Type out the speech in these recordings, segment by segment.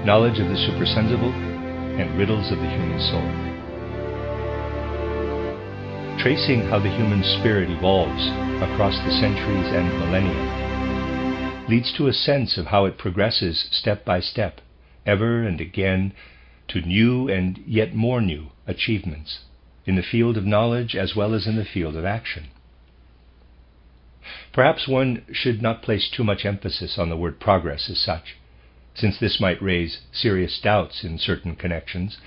knowledge of the supersensible, and riddles of the human soul. Tracing how the human spirit evolves across the centuries and millennia leads to a sense of how it progresses step by step, ever and again, to new and yet more new achievements in the field of knowledge as well as in the field of action. Perhaps one should not place too much emphasis on the word progress as such, since this might raise serious doubts in certain connections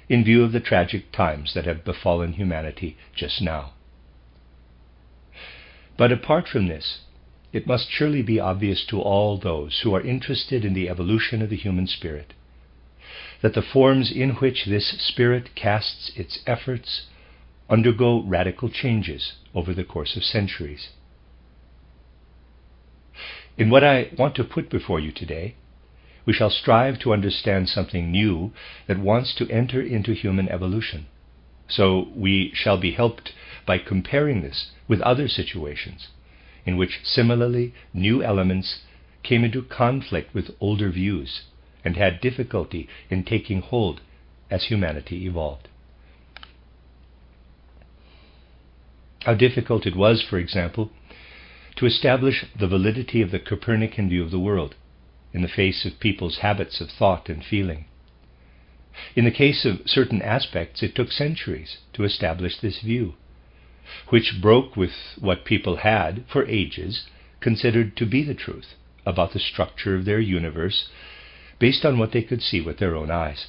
in view of the tragic times that have befallen humanity just now. But apart from this, it must surely be obvious to all those who are interested in the evolution of the human spirit that the forms in which this spirit casts its efforts undergo radical changes over the course of centuries. In what I want to put before you today, we shall strive to understand something new that wants to enter into human evolution. So we shall be helped by comparing this with other situations in which similarly new elements came into conflict with older views and had difficulty in taking hold as humanity evolved. How difficult it was, for example, to establish the validity of the Copernican view of the world in the face of people's habits of thought and feeling. In the case of certain aspects, it took centuries to establish this view, which broke with what people had, for ages, considered to be the truth about the structure of their universe based on what they could see with their own eyes.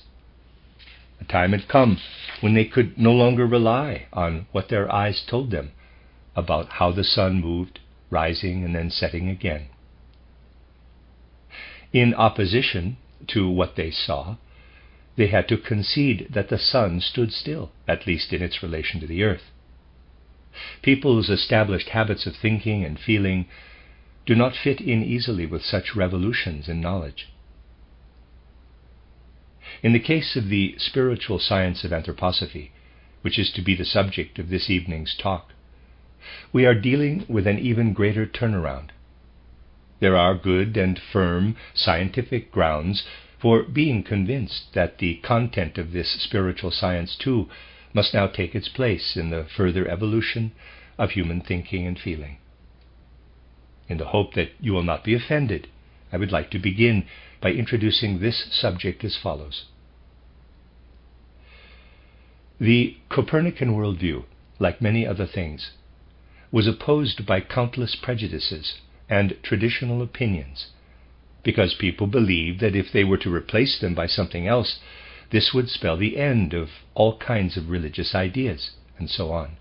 A time had come when they could no longer rely on what their eyes told them about how the sun moved, rising and then setting again. In opposition to what they saw, they had to concede that the sun stood still, at least in its relation to the earth. People's established habits of thinking and feeling do not fit in easily with such revolutions in knowledge. In the case of the spiritual science of anthroposophy, which is to be the subject of this evening's talk, we are dealing with an even greater turnaround. There are good and firm scientific grounds for being convinced that the content of this spiritual science too must now take its place in the further evolution of human thinking and feeling. In the hope that you will not be offended, I would like to begin by introducing this subject as follows. The Copernican worldview, like many other things, was opposed by countless prejudices and traditional opinions, because people believed that if they were to replace them by something else, this would spell the end of all kinds of religious ideas, and so on.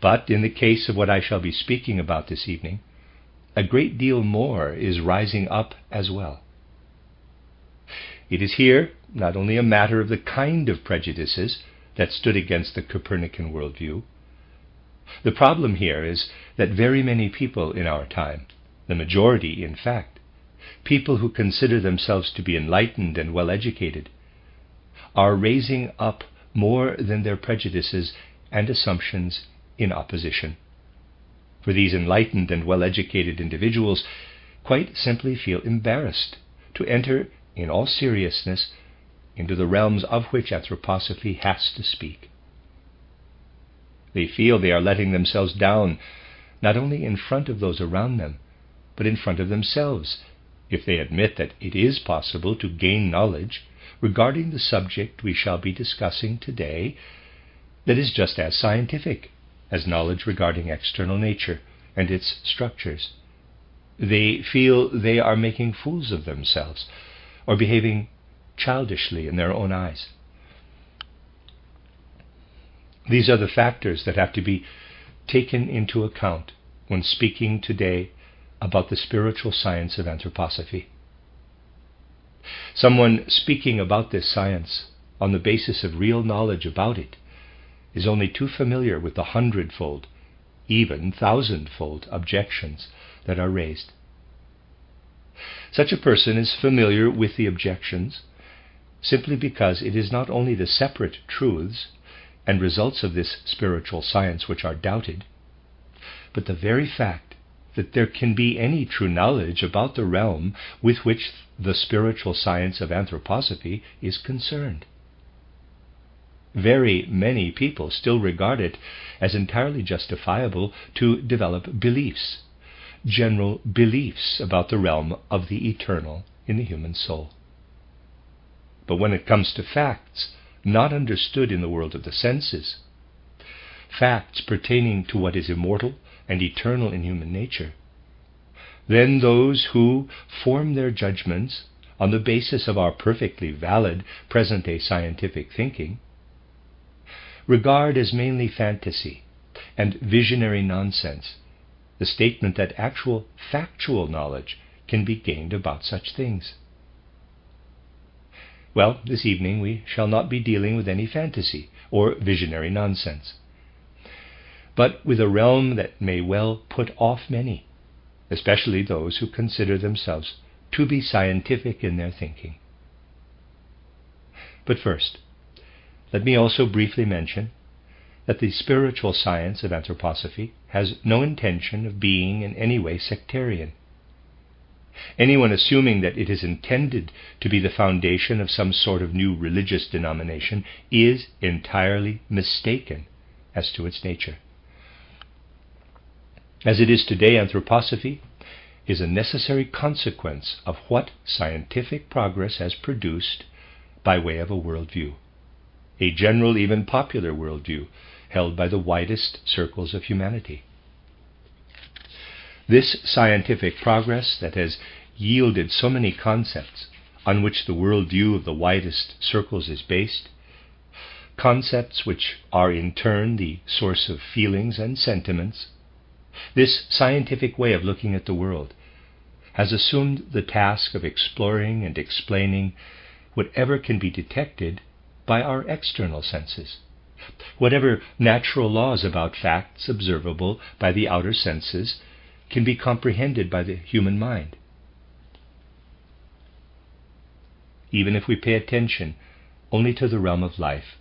But in the case of what I shall be speaking about this evening, a great deal more is rising up as well. It is here not only a matter of the kind of prejudices that stood against the Copernican worldview. The problem here is that very many people in our time, the majority in fact, people who consider themselves to be enlightened and well-educated, are raising up more than their prejudices and assumptions in opposition. For these enlightened and well-educated individuals quite simply feel embarrassed to enter in all seriousness into the realms of which anthroposophy has to speak. They feel they are letting themselves down, not only in front of those around them, but in front of themselves, if they admit that it is possible to gain knowledge regarding the subject we shall be discussing today that is just as scientific as knowledge regarding external nature and its structures. They feel they are making fools of themselves or behaving childishly in their own eyes. These are the factors that have to be taken into account when speaking today about the spiritual science of anthroposophy. Someone speaking about this science on the basis of real knowledge about it is only too familiar with the 100-fold, even 1,000-fold objections that are raised. Such a person is familiar with the objections simply because it is not only the separate truths and results of this spiritual science which are doubted, but the very fact that there can be any true knowledge about the realm with which the spiritual science of anthroposophy is concerned. Very many people still regard it as entirely justifiable to develop beliefs, general beliefs about the realm of the eternal in the human soul. But when it comes to facts not understood in the world of the senses, facts pertaining to what is immortal and eternal in human nature, then those who form their judgments on the basis of our perfectly valid present-day scientific thinking regard as mainly fantasy and visionary nonsense the statement that actual factual knowledge can be gained about such things. Well, this evening we shall not be dealing with any fantasy or visionary nonsense, but with a realm that may well put off many, especially those who consider themselves to be scientific in their thinking. But first, let me also briefly mention that the spiritual science of anthroposophy has no intention of being in any way sectarian. Anyone assuming that it is intended to be the foundation of some sort of new religious denomination is entirely mistaken as to its nature. As it is today, anthroposophy is a necessary consequence of what scientific progress has produced by way of a worldview, a general, even popular worldview, held by the widest circles of humanity. This scientific progress that has yielded so many concepts on which the worldview of the widest circles is based, concepts which are in turn the source of feelings and sentiments, this scientific way of looking at the world has assumed the task of exploring and explaining whatever can be detected by our external senses, whatever natural laws about facts observable by the outer senses can be comprehended by the human mind. Even if we pay attention only to the realm of life,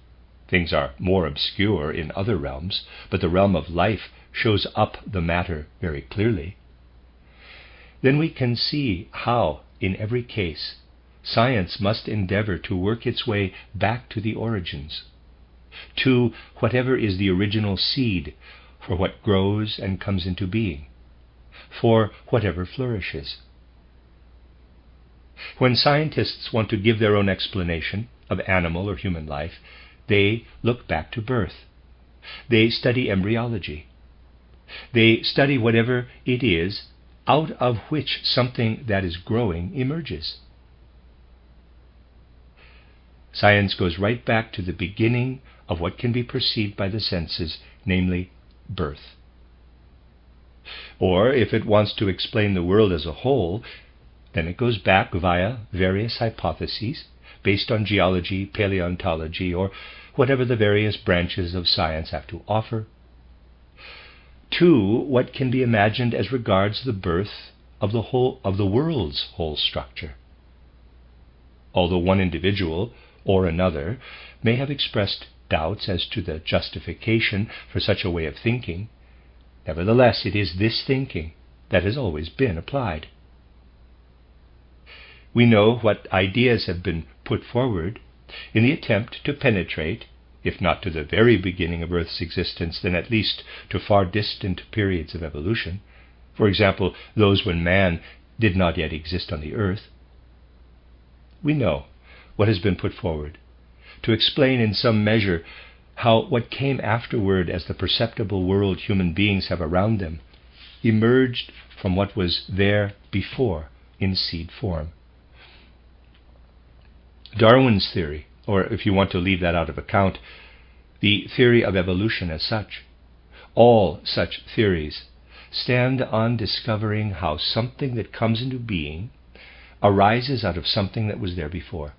things are more obscure in other realms, but the realm of life shows up the matter very clearly, then we can see how, in every case, science must endeavor to work its way back to the origins, to whatever is the original seed for what grows and comes into being, for whatever flourishes. When scientists want to give their own explanation of animal or human life, they look back to birth. They study embryology. They study whatever it is out of which something that is growing emerges. Science goes right back to the beginning of what can be perceived by the senses, namely birth. Or, if it wants to explain the world as a whole, then it goes back via various hypotheses based on geology, paleontology, or whatever the various branches of science have to offer, to what can be imagined as regards the birth of the world's whole structure. Although one individual or another may have expressed doubts as to the justification for such a way of thinking, nevertheless it is this thinking that has always been applied. We know what ideas have been put forward in the attempt to penetrate, if not to the very beginning of Earth's existence, then at least to far distant periods of evolution, for example, those when man did not yet exist on the Earth. We know what has been put forward to explain in some measure how what came afterward as the perceptible world human beings have around them emerged from what was there before in seed form. Darwin's theory, or if you want to leave that out of account, the theory of evolution as such, all such theories stand on discovering how something that comes into being arises out of something that was there before.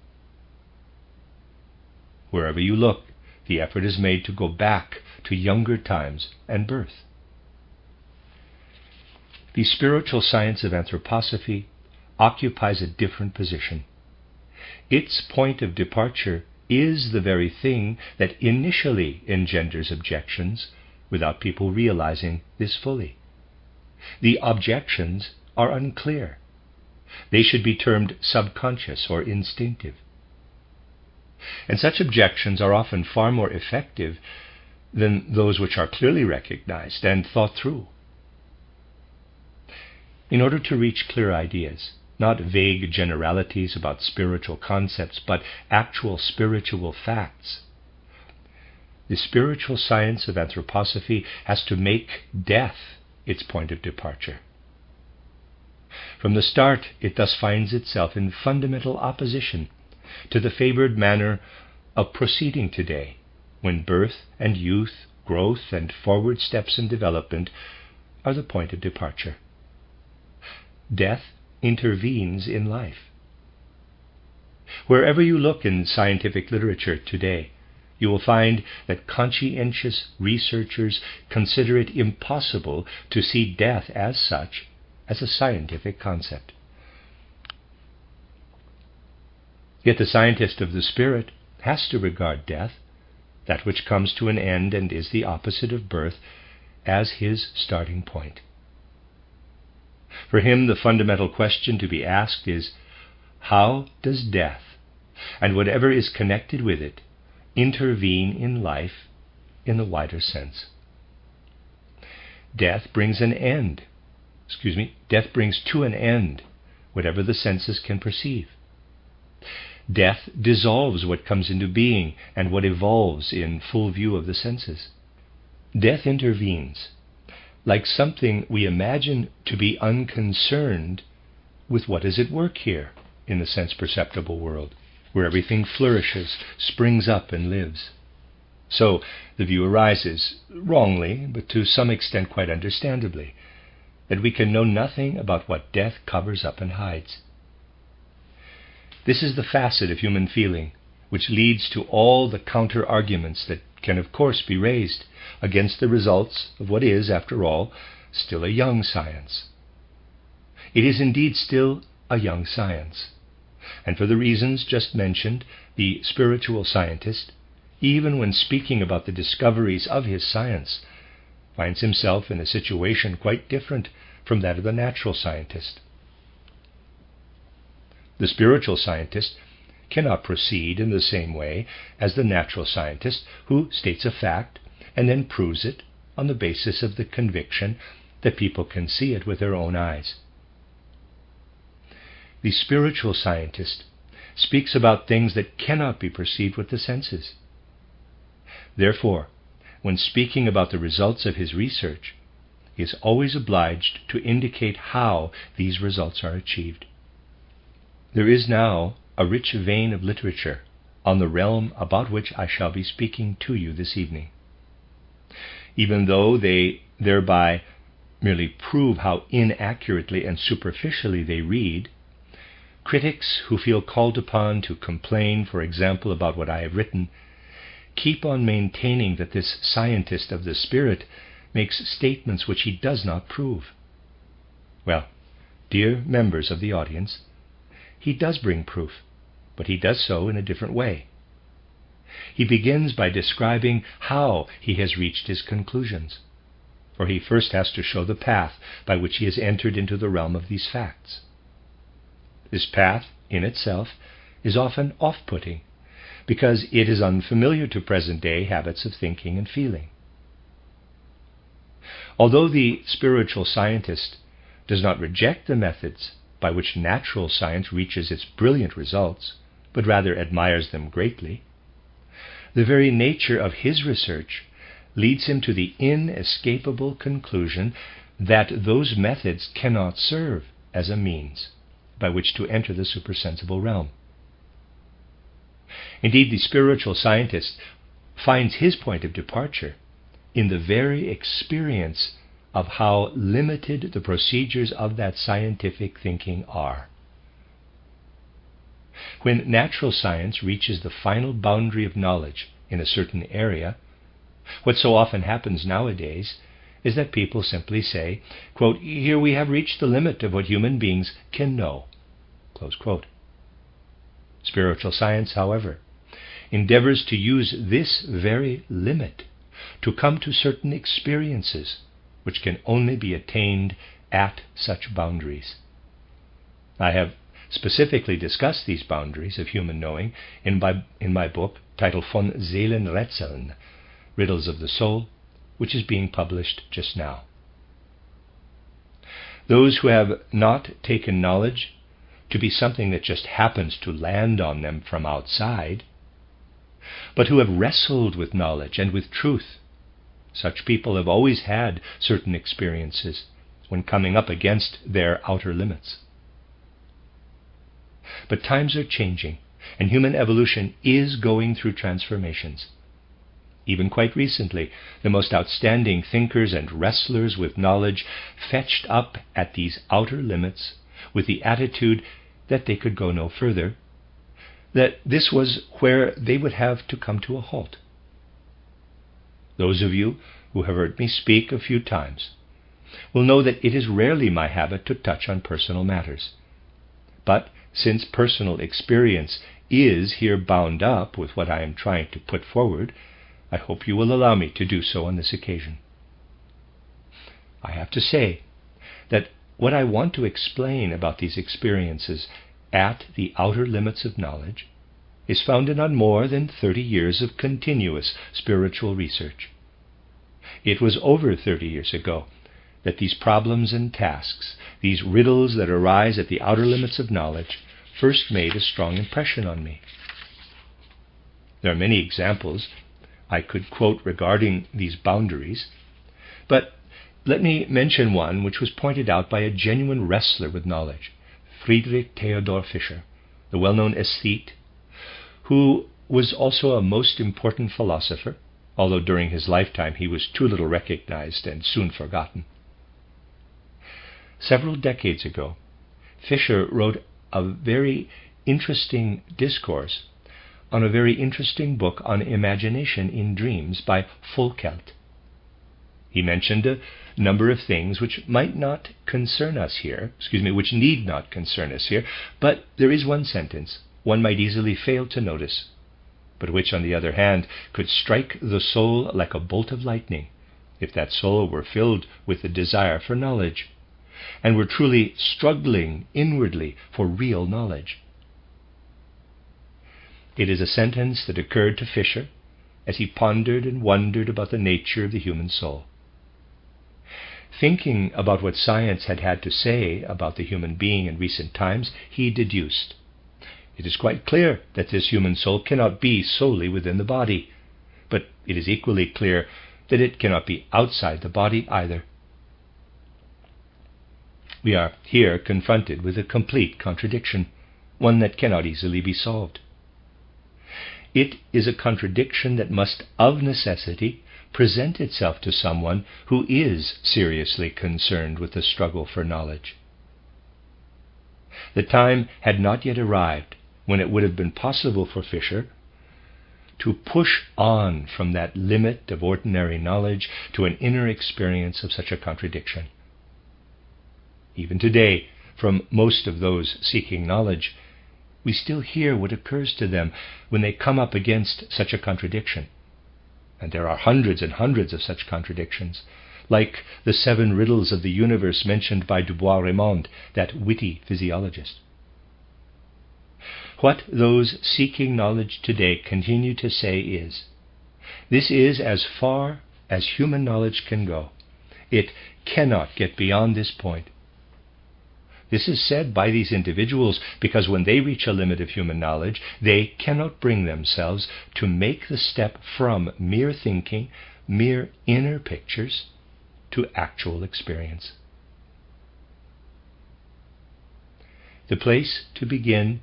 Wherever you look, the effort is made to go back to younger times and birth. The spiritual science of anthroposophy occupies a different position. Its point of departure is the very thing that initially engenders objections without people realizing this fully. The objections are unclear. They should be termed subconscious or instinctive. And such objections are often far more effective than those which are clearly recognized and thought through. In order to reach clear ideas, not vague generalities about spiritual concepts, but actual spiritual facts, the spiritual science of anthroposophy has to make death its point of departure. From the start, it thus finds itself in fundamental opposition to the favored manner of proceeding today, when birth and youth, growth and forward steps in development are the point of departure. Death intervenes in life. Wherever you look in scientific literature today, you will find that conscientious researchers consider it impossible to see death as such as a scientific concept. Yet the scientist of the spirit has to regard death, that which comes to an end and is the opposite of birth, as his starting point. For him, the fundamental question to be asked is, how does death, and whatever is connected with it, intervene in life in the wider sense? Death brings to an end whatever the senses can perceive. Death dissolves what comes into being and what evolves in full view of the senses. Death intervenes, like something we imagine to be unconcerned with what is at work here in the sense-perceptible world, where everything flourishes, springs up, and lives. So the view arises, wrongly, but to some extent quite understandably, that we can know nothing about what death covers up and hides. This is the facet of human feeling which leads to all the counter-arguments that can of course be raised against the results of what is, after all, still a young science. It is indeed still a young science, and for the reasons just mentioned, the spiritual scientist, even when speaking about the discoveries of his science, finds himself in a situation quite different from that of the natural scientist. The spiritual scientist cannot proceed in the same way as the natural scientist, who states a fact and then proves it on the basis of the conviction that people can see it with their own eyes. The spiritual scientist speaks about things that cannot be perceived with the senses. Therefore, when speaking about the results of his research, he is always obliged to indicate how these results are achieved. There is now a rich vein of literature on the realm about which I shall be speaking to you this evening. Even though they thereby merely prove how inaccurately and superficially they read, critics who feel called upon to complain, for example, about what I have written, keep on maintaining that this scientist of the spirit makes statements which he does not prove. Well, dear members of the audience, he does bring proof, but he does so in a different way. He begins by describing how he has reached his conclusions, for he first has to show the path by which he has entered into the realm of these facts. This path, in itself, is often off-putting, because it is unfamiliar to present-day habits of thinking and feeling. Although the spiritual scientist does not reject the methods by which natural science reaches its brilliant results, but rather admires them greatly, the very nature of his research leads him to the inescapable conclusion that those methods cannot serve as a means by which to enter the supersensible realm. Indeed, the spiritual scientist finds his point of departure in the very experience of how limited the procedures of that scientific thinking are. When natural science reaches the final boundary of knowledge in a certain area, what so often happens nowadays is that people simply say, quote, "Here we have reached the limit of what human beings can know." Close quote. Spiritual science, however, endeavors to use this very limit to come to certain experiences which can only be attained at such boundaries. I have specifically discussed these boundaries of human knowing in my book titled Von Seelenrätseln, Riddles of the Soul, which is being published just now. Those who have not taken knowledge to be something that just happens to land on them from outside, but who have wrestled with knowledge and with truth, such people have always had certain experiences when coming up against their outer limits. But times are changing, and human evolution is going through transformations. Even quite recently, the most outstanding thinkers and wrestlers with knowledge fetched up at these outer limits with the attitude that they could go no further, that this was where they would have to come to a halt. Those of you who have heard me speak a few times will know that it is rarely my habit to touch on personal matters. But since personal experience is here bound up with what I am trying to put forward, I hope you will allow me to do so on this occasion. I have to say that what I want to explain about these experiences at the outer limits of knowledge is founded on more than 30 years of continuous spiritual research. It was over 30 years ago that these problems and tasks, these riddles that arise at the outer limits of knowledge, first made a strong impression on me. There are many examples I could quote regarding these boundaries, but let me mention one which was pointed out by a genuine wrestler with knowledge, Friedrich Theodor Fischer, the well-known aesthete, who was also a most important philosopher, although during his lifetime he was too little recognized and soon forgotten. Several decades ago, Fischer wrote a very interesting discourse on a very interesting book on imagination in dreams by Volkelt. He mentioned a number of things which might not concern us here, which need not concern us here, but there is one sentence one might easily fail to notice, but which, on the other hand, could strike the soul like a bolt of lightning, if that soul were filled with the desire for knowledge, and were truly struggling inwardly for real knowledge. It is a sentence that occurred to Fischer as he pondered and wondered about the nature of the human soul. Thinking about what science had had to say about the human being in recent times, he deduced, it is quite clear that this human soul cannot be solely within the body, but it is equally clear that it cannot be outside the body either. We are here confronted with a complete contradiction, one that cannot easily be solved. It is a contradiction that must, of necessity, present itself to someone who is seriously concerned with the struggle for knowledge. The time had not yet arrived when it would have been possible for Fischer to push on from that limit of ordinary knowledge to an inner experience of such a contradiction. Even today, from most of those seeking knowledge, we still hear what occurs to them when they come up against such a contradiction. And there are hundreds and hundreds of such contradictions, like the 7 riddles of the universe mentioned by Dubois-Reymond, that witty physiologist. What those seeking knowledge today continue to say is, this is as far as human knowledge can go. It cannot get beyond this point. This is said by these individuals because when they reach a limit of human knowledge, they cannot bring themselves to make the step from mere thinking, mere inner pictures, to actual experience. The place to begin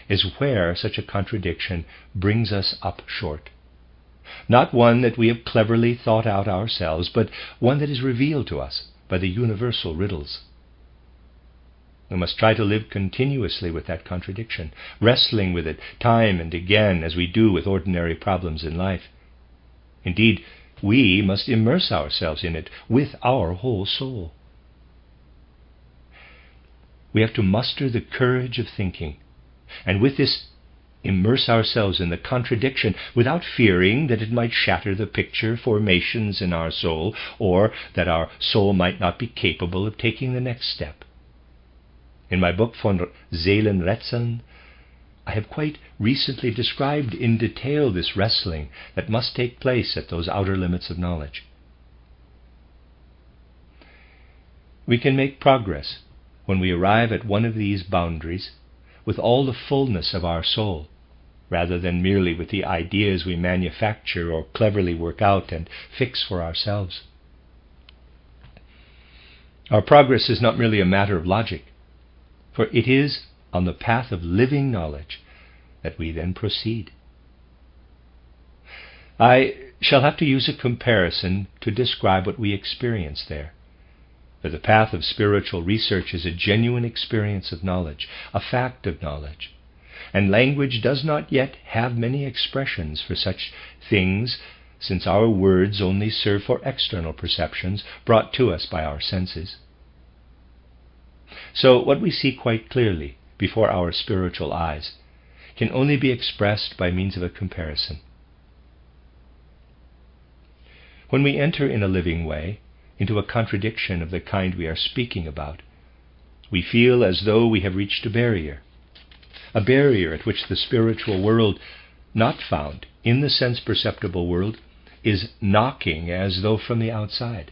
is where such a contradiction brings us up short. Not one that we have cleverly thought out ourselves, but one that is revealed to us by the universal riddles. We must try to live continuously with that contradiction, wrestling with it time and again as we do with ordinary problems in life. Indeed, we must immerse ourselves in it with our whole soul. We have to muster the courage of thinking, and with this immerse ourselves in the contradiction without fearing that it might shatter the picture formations in our soul, or that our soul might not be capable of taking the next step. In my book Von Seelenrätseln, I have quite recently described in detail this wrestling that must take place at those outer limits of knowledge. We can make progress when we arrive at one of these boundaries with all the fullness of our soul, rather than merely with the ideas we manufacture or cleverly work out and fix for ourselves. Our progress is not merely a matter of logic, for it is on the path of living knowledge that we then proceed. I shall have to use a comparison to describe what we experience there. For the path of spiritual research is a genuine experience of knowledge, a fact of knowledge, and language does not yet have many expressions for such things, since our words only serve for external perceptions brought to us by our senses. So what we see quite clearly before our spiritual eyes can only be expressed by means of a comparison. When we enter in a living way into a contradiction of the kind we are speaking about, we feel as though we have reached a barrier at which the spiritual world, not found in the sense-perceptible world, is knocking as though from the outside.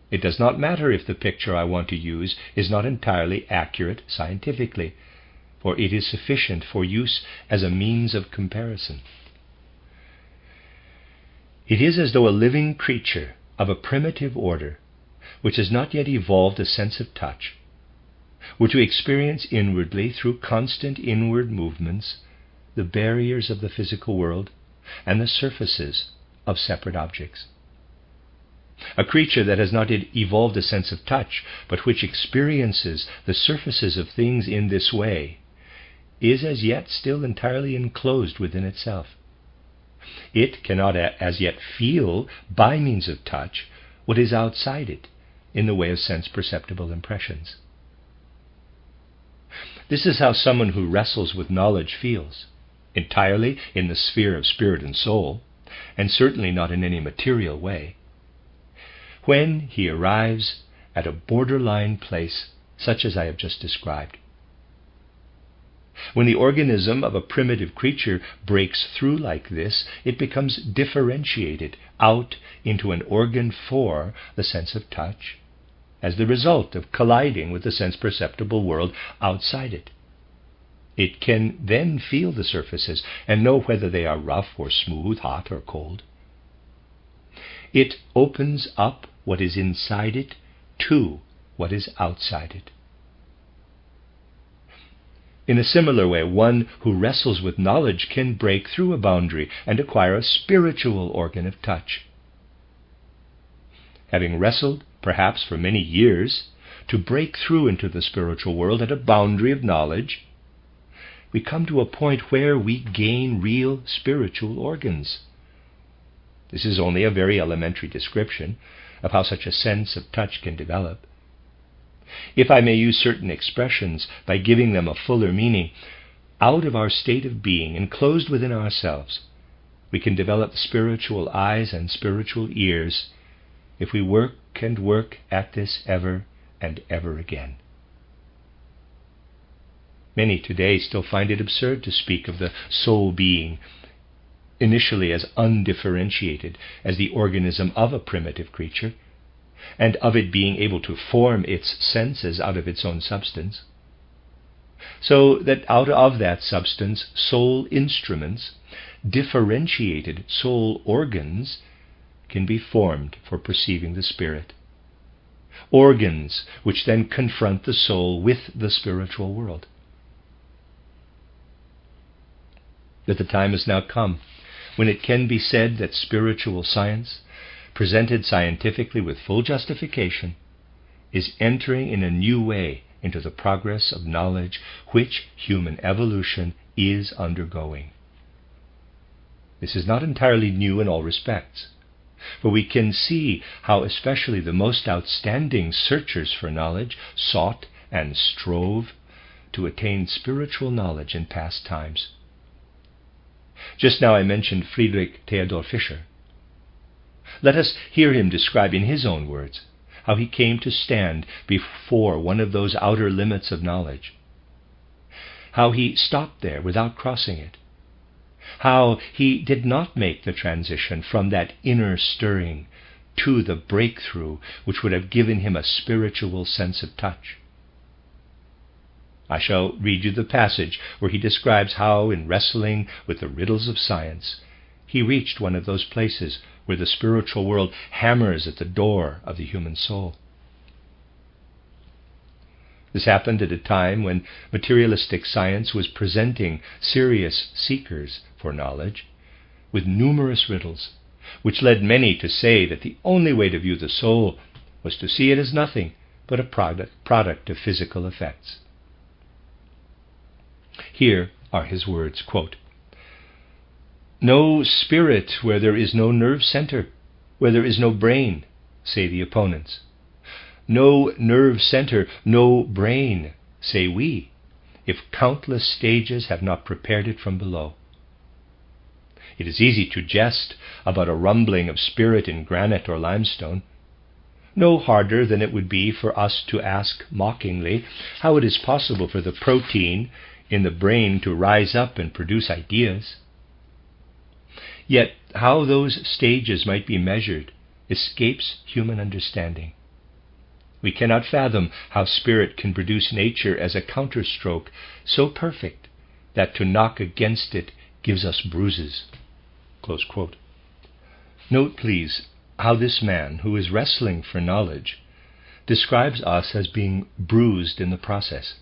It does not matter if the picture I want to use is not entirely accurate scientifically, for it is sufficient for use as a means of comparison. It is as though a living creature of a primitive order, which has not yet evolved a sense of touch, were to experience inwardly, through constant inward movements, the barriers of the physical world and the surfaces of separate objects. A creature that has not yet evolved a sense of touch, but which experiences the surfaces of things in this way, is as yet still entirely enclosed within itself. It cannot as yet feel, by means of touch, what is outside it in the way of sense-perceptible impressions. This is how someone who wrestles with knowledge feels, entirely in the sphere of spirit and soul, and certainly not in any material way, when he arrives at a borderline place such as I have just described. When the organism of a primitive creature breaks through like this, it becomes differentiated out into an organ for the sense of touch, as the result of colliding with the sense-perceptible world outside it. It can then feel the surfaces and know whether they are rough or smooth, hot or cold. It opens up what is inside it to what is outside it. In a similar way, one who wrestles with knowledge can break through a boundary and acquire a spiritual organ of touch. Having wrestled, perhaps for many years, to break through into the spiritual world at a boundary of knowledge, we come to a point where we gain real spiritual organs. This is only a very elementary description of how such a sense of touch can develop. If I may use certain expressions by giving them a fuller meaning, out of our state of being, enclosed within ourselves, we can develop spiritual eyes and spiritual ears if we work and work at this ever and ever again. Many today still find it absurd to speak of the soul being initially as undifferentiated as the organism of a primitive creature, and of it being able to form its senses out of its own substance, so that out of that substance soul instruments, differentiated soul organs, can be formed for perceiving the spirit. Organs which then confront the soul with the spiritual world. That the time has now come when it can be said that spiritual science, presented scientifically with full justification, is entering in a new way into the progress of knowledge which human evolution is undergoing. This is not entirely new in all respects, for we can see how especially the most outstanding searchers for knowledge sought and strove to attain spiritual knowledge in past times, Just now I mentioned Friedrich Theodor Fischer. Let us hear him describe in his own words how he came to stand before one of those outer limits of knowledge, how he stopped there without crossing it, how he did not make the transition from that inner stirring to the breakthrough which would have given him a spiritual sense of touch. I shall read you the passage where he describes how, in wrestling with the riddles of science, he reached one of those places where the spiritual world hammers at the door of the human soul. This happened at a time when materialistic science was presenting serious seekers for knowledge with numerous riddles, which led many to say that the only way to view the soul was to see it as nothing but a product of physical effects. Here are his words, quote, "No spirit where there is no nerve center, where there is no brain, say the opponents. No nerve center, no brain, say we, if countless stages have not prepared it from below. It is easy to jest about a rumbling of spirit in granite or limestone. No harder than it would be for us to ask mockingly how it is possible for the protein in the brain to rise up and produce ideas. Yet how those stages might be measured escapes human understanding. We cannot fathom how spirit can produce nature as a counterstroke so perfect that to knock against it gives us bruises." Close quote. Note, please, how this man, who is wrestling for knowledge, describes us as being bruised in the process.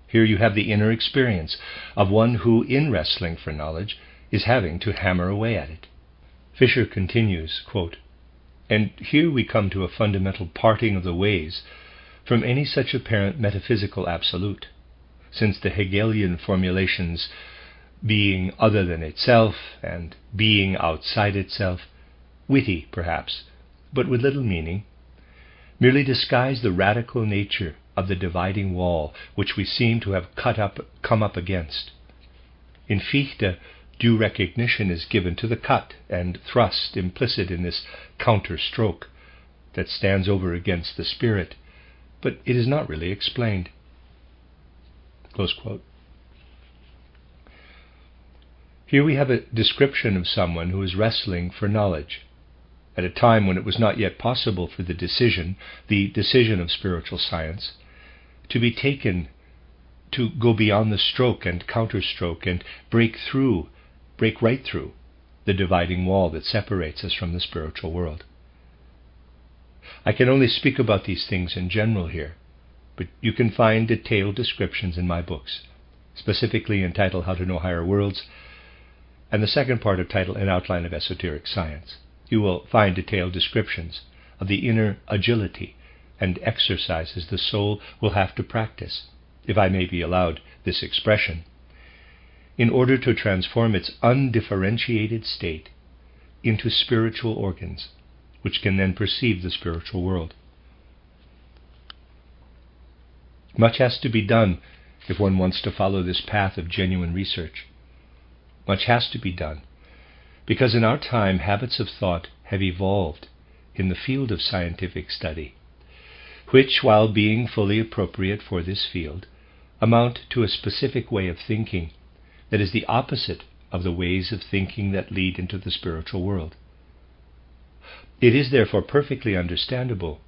Here you have the inner experience of one who, in wrestling for knowledge, is having to hammer away at it. Fischer continues, quote, "And here we come to a fundamental parting of the ways from any such apparent metaphysical absolute, since the Hegelian formulations, being other than itself and being outside itself, witty perhaps, but with little meaning, merely disguise the radical nature of the dividing wall which we seem to have come up against. In Fichte, due recognition is given to the cut and thrust implicit in this counter-stroke that stands over against the spirit, but it is not really explained." Close quote. Here we have a description of someone who is wrestling for knowledge, at a time when it was not yet possible for the decision of spiritual science, to be taken to go beyond the stroke and counterstroke and break right through the dividing wall that separates us from the spiritual world. I can only speak about these things in general here, but you can find detailed descriptions in my books, specifically entitled How to Know Higher Worlds, and the second part of title An Outline of Esoteric Science. You will find detailed descriptions of the inner agility and exercises the soul will have to practice, if I may be allowed this expression, in order to transform its undifferentiated state into spiritual organs, which can then perceive the spiritual world. Much has to be done if one wants to follow this path of genuine research. Much has to be done, because in our time habits of thought have evolved in the field of scientific study, which, while being fully appropriate for this field, amount to a specific way of thinking that is the opposite of the ways of thinking that lead into the spiritual world. It is therefore perfectly understandable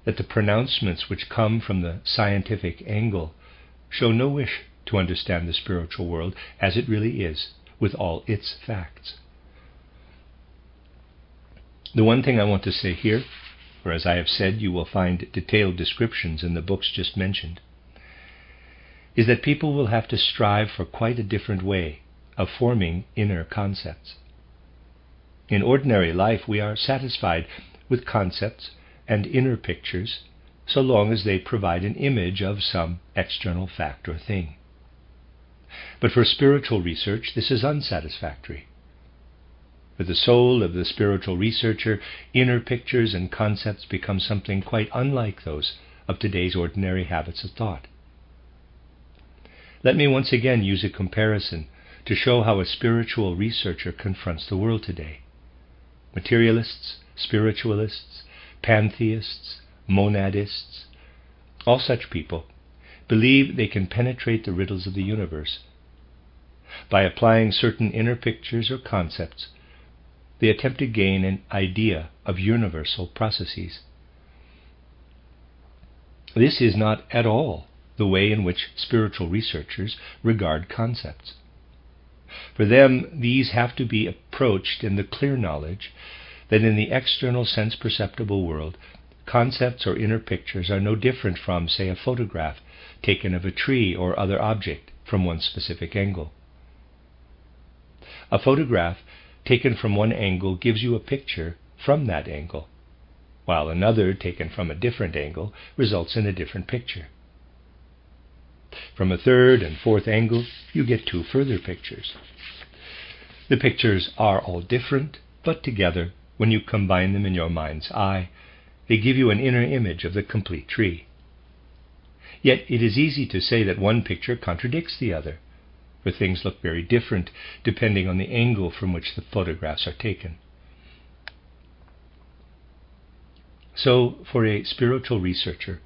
that the pronouncements which come from the scientific angle show no wish to understand the spiritual world as it really is, with all its facts. The one thing I want to say here, for as I have said, you will find detailed descriptions in the books just mentioned, is that people will have to strive for quite a different way of forming inner concepts. In ordinary life, we are satisfied with concepts and inner pictures so long as they provide an image of some external fact or thing. But for spiritual research, this is unsatisfactory. For the soul of the spiritual researcher, inner pictures and concepts become something quite unlike those of today's ordinary habits of thought. Let me once again use a comparison to show how a spiritual researcher confronts the world today. Materialists, spiritualists, pantheists, monadists, all such people believe they can penetrate the riddles of the universe. By applying certain inner pictures or concepts, they attempt to gain an idea of universal processes. This is not at all the way in which spiritual researchers regard concepts. For them, these have to be approached in the clear knowledge that in the external sense-perceptible world, concepts or inner pictures are no different from, say, a photograph taken of a tree or other object from one specific angle. A photograph taken from one angle gives you a picture from that angle, while another taken from a different angle results in a different picture. From a third and fourth angle, you get two further pictures. The pictures are all different, but together, when you combine them in your mind's eye, they give you an inner image of the complete tree. Yet it is easy to say that one picture contradicts the other, for things look very different depending on the angle from which the photographs are taken. So, for a spiritual researcher,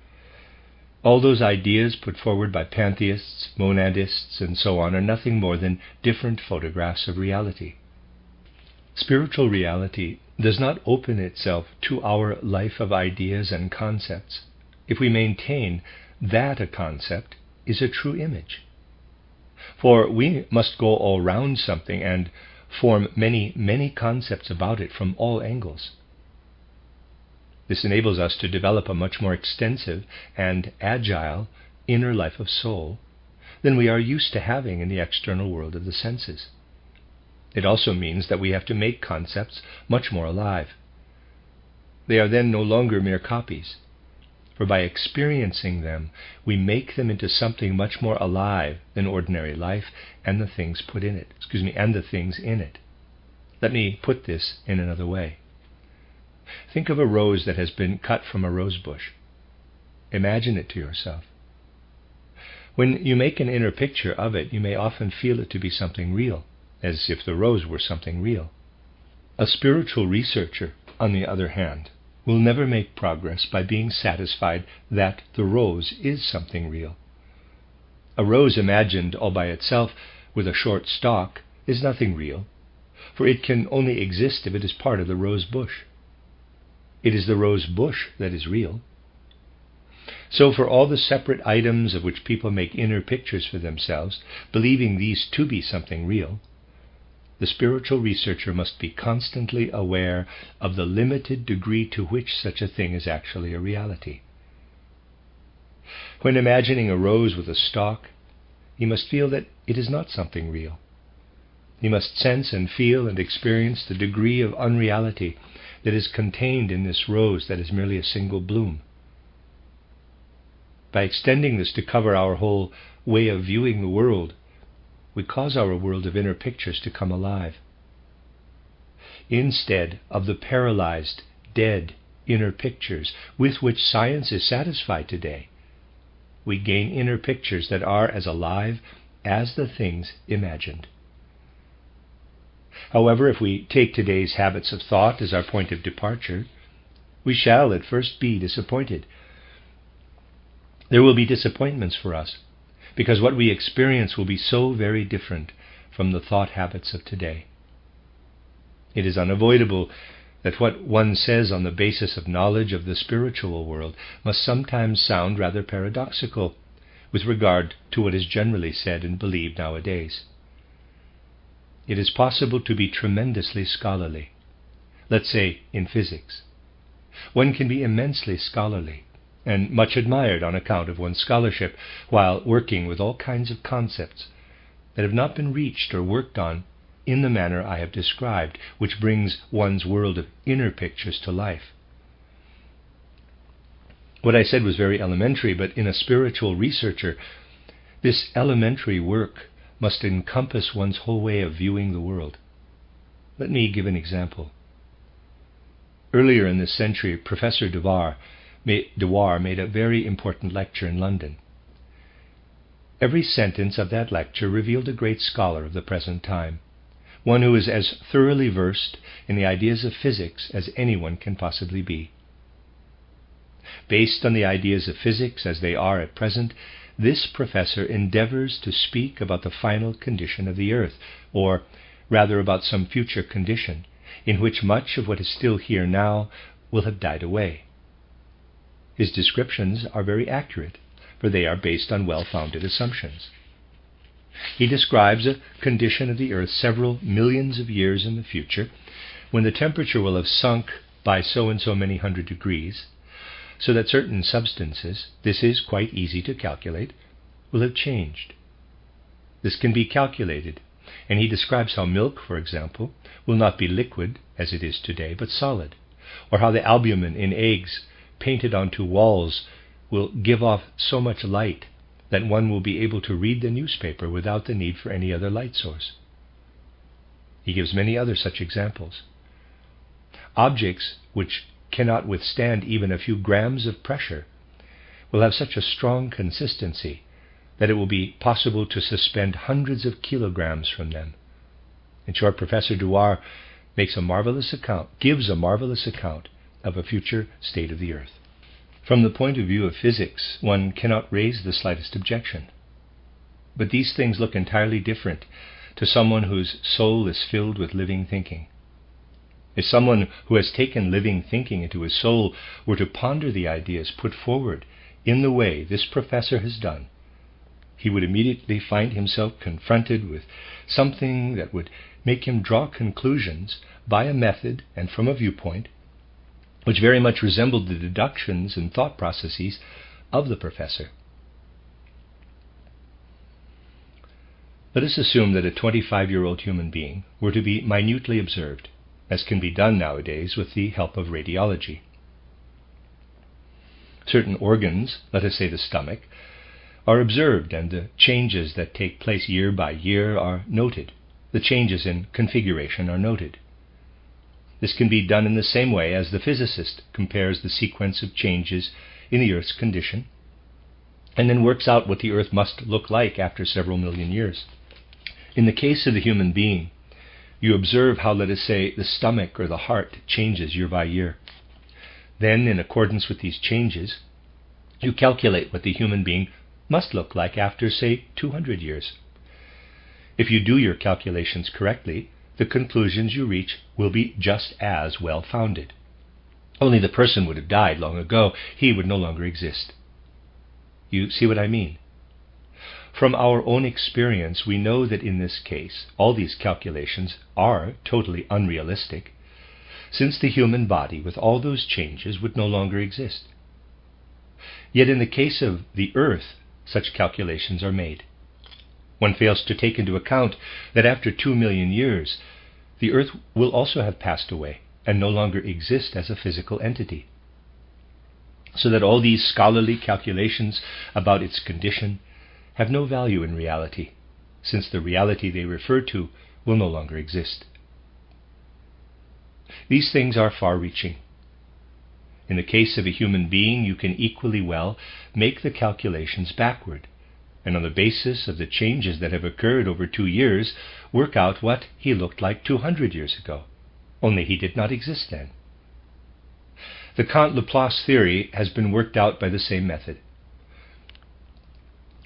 all those ideas put forward by pantheists, monadists, and so on are nothing more than different photographs of reality. Spiritual reality does not open itself to our life of ideas and concepts if we maintain that a concept is a true image. For we must go all round something and form many, many concepts about it from all angles. This enables us to develop a much more extensive and agile inner life of soul than we are used to having in the external world of the senses. It also means that we have to make concepts much more alive. They are then no longer mere copies, for by experiencing them, we make them into something much more alive than ordinary life and the things and the things in it. Let me put this in another way. Think of a rose that has been cut from a rose bush. Imagine it to yourself. When you make an inner picture of it, you may often feel it to be something real, as if the rose were something real. A spiritual researcher, on the other hand, will never make progress by being satisfied that the rose is something real. A rose imagined all by itself with a short stalk is nothing real, for it can only exist if it is part of the rose bush. It is the rose bush that is real. So for all the separate items of which people make inner pictures for themselves, believing these to be something real, the spiritual researcher must be constantly aware of the limited degree to which such a thing is actually a reality. When imagining a rose with a stalk, he must feel that it is not something real. He must sense and feel and experience the degree of unreality that is contained in this rose that is merely a single bloom. By extending this to cover our whole way of viewing the world, we cause our world of inner pictures to come alive. Instead of the paralyzed, dead inner pictures with which science is satisfied today, we gain inner pictures that are as alive as the things imagined. However, if we take today's habits of thought as our point of departure, we shall at first be disappointed. There will be disappointments for us, because what we experience will be so very different from the thought habits of today. It is unavoidable that what one says on the basis of knowledge of the spiritual world must sometimes sound rather paradoxical with regard to what is generally said and believed nowadays. It is possible to be tremendously scholarly, let's say in physics. One can be immensely scholarly and much admired on account of one's scholarship while working with all kinds of concepts that have not been reached or worked on in the manner I have described, which brings one's world of inner pictures to life. What I said was very elementary, but in a spiritual researcher, this elementary work must encompass one's whole way of viewing the world. Let me give an example. Earlier in this century, Professor Dewar made a very important lecture in London. Every sentence of that lecture revealed a great scholar of the present time, one who is as thoroughly versed in the ideas of physics as anyone can possibly be. Based on the ideas of physics as they are at present, this professor endeavors to speak about the final condition of the earth, or rather about some future condition in which much of what is still here now will have died away. His descriptions are very accurate, for they are based on well-founded assumptions. He describes a condition of the earth several millions of years in the future, when the temperature will have sunk by so and so many 100 degrees, so that certain substances, this is quite easy to calculate, will have changed. This can be calculated, and he describes how milk, for example, will not be liquid, as it is today, but solid, or how the albumin in eggs painted onto walls will give off so much light that one will be able to read the newspaper without the need for any other light source. He gives many other such examples. Objects which cannot withstand even a few grams of pressure will have such a strong consistency that it will be possible to suspend hundreds of kilograms from them. In short, Professor Dewar gives a marvelous account of a future state of the earth. From the point of view of physics, one cannot raise the slightest objection. But these things look entirely different to someone whose soul is filled with living thinking. If someone who has taken living thinking into his soul were to ponder the ideas put forward in the way this professor has done, he would immediately find himself confronted with something that would make him draw conclusions by a method and from a viewpoint which very much resembled the deductions and thought processes of the professor. Let us assume that a 25-year-old human being were to be minutely observed, as can be done nowadays with the help of radiology. Certain organs, let us say the stomach, are observed, and the changes that take place year by year are noted. The changes in configuration are noted. This can be done in the same way as the physicist compares the sequence of changes in the Earth's condition, and then works out what the Earth must look like after several million years. In the case of the human being, you observe how, let us say, the stomach or the heart changes year by year. Then, in accordance with these changes, you calculate what the human being must look like after, say, 200 years. If you do your calculations correctly, the conclusions you reach will be just as well-founded. Only the person would have died long ago. He would no longer exist. You see what I mean? From our own experience, we know that in this case, all these calculations are totally unrealistic, since the human body, with all those changes, would no longer exist. Yet in the case of the Earth, such calculations are made. One fails to take into account that after 2 million years, the Earth will also have passed away and no longer exist as a physical entity. So that all these scholarly calculations about its condition have no value in reality, since the reality they refer to will no longer exist. These things are far-reaching. In the case of a human being, you can equally well make the calculations backward, and on the basis of the changes that have occurred over 2 years, work out what he looked like 200 years ago, only he did not exist then. The Kant-Laplace theory has been worked out by the same method.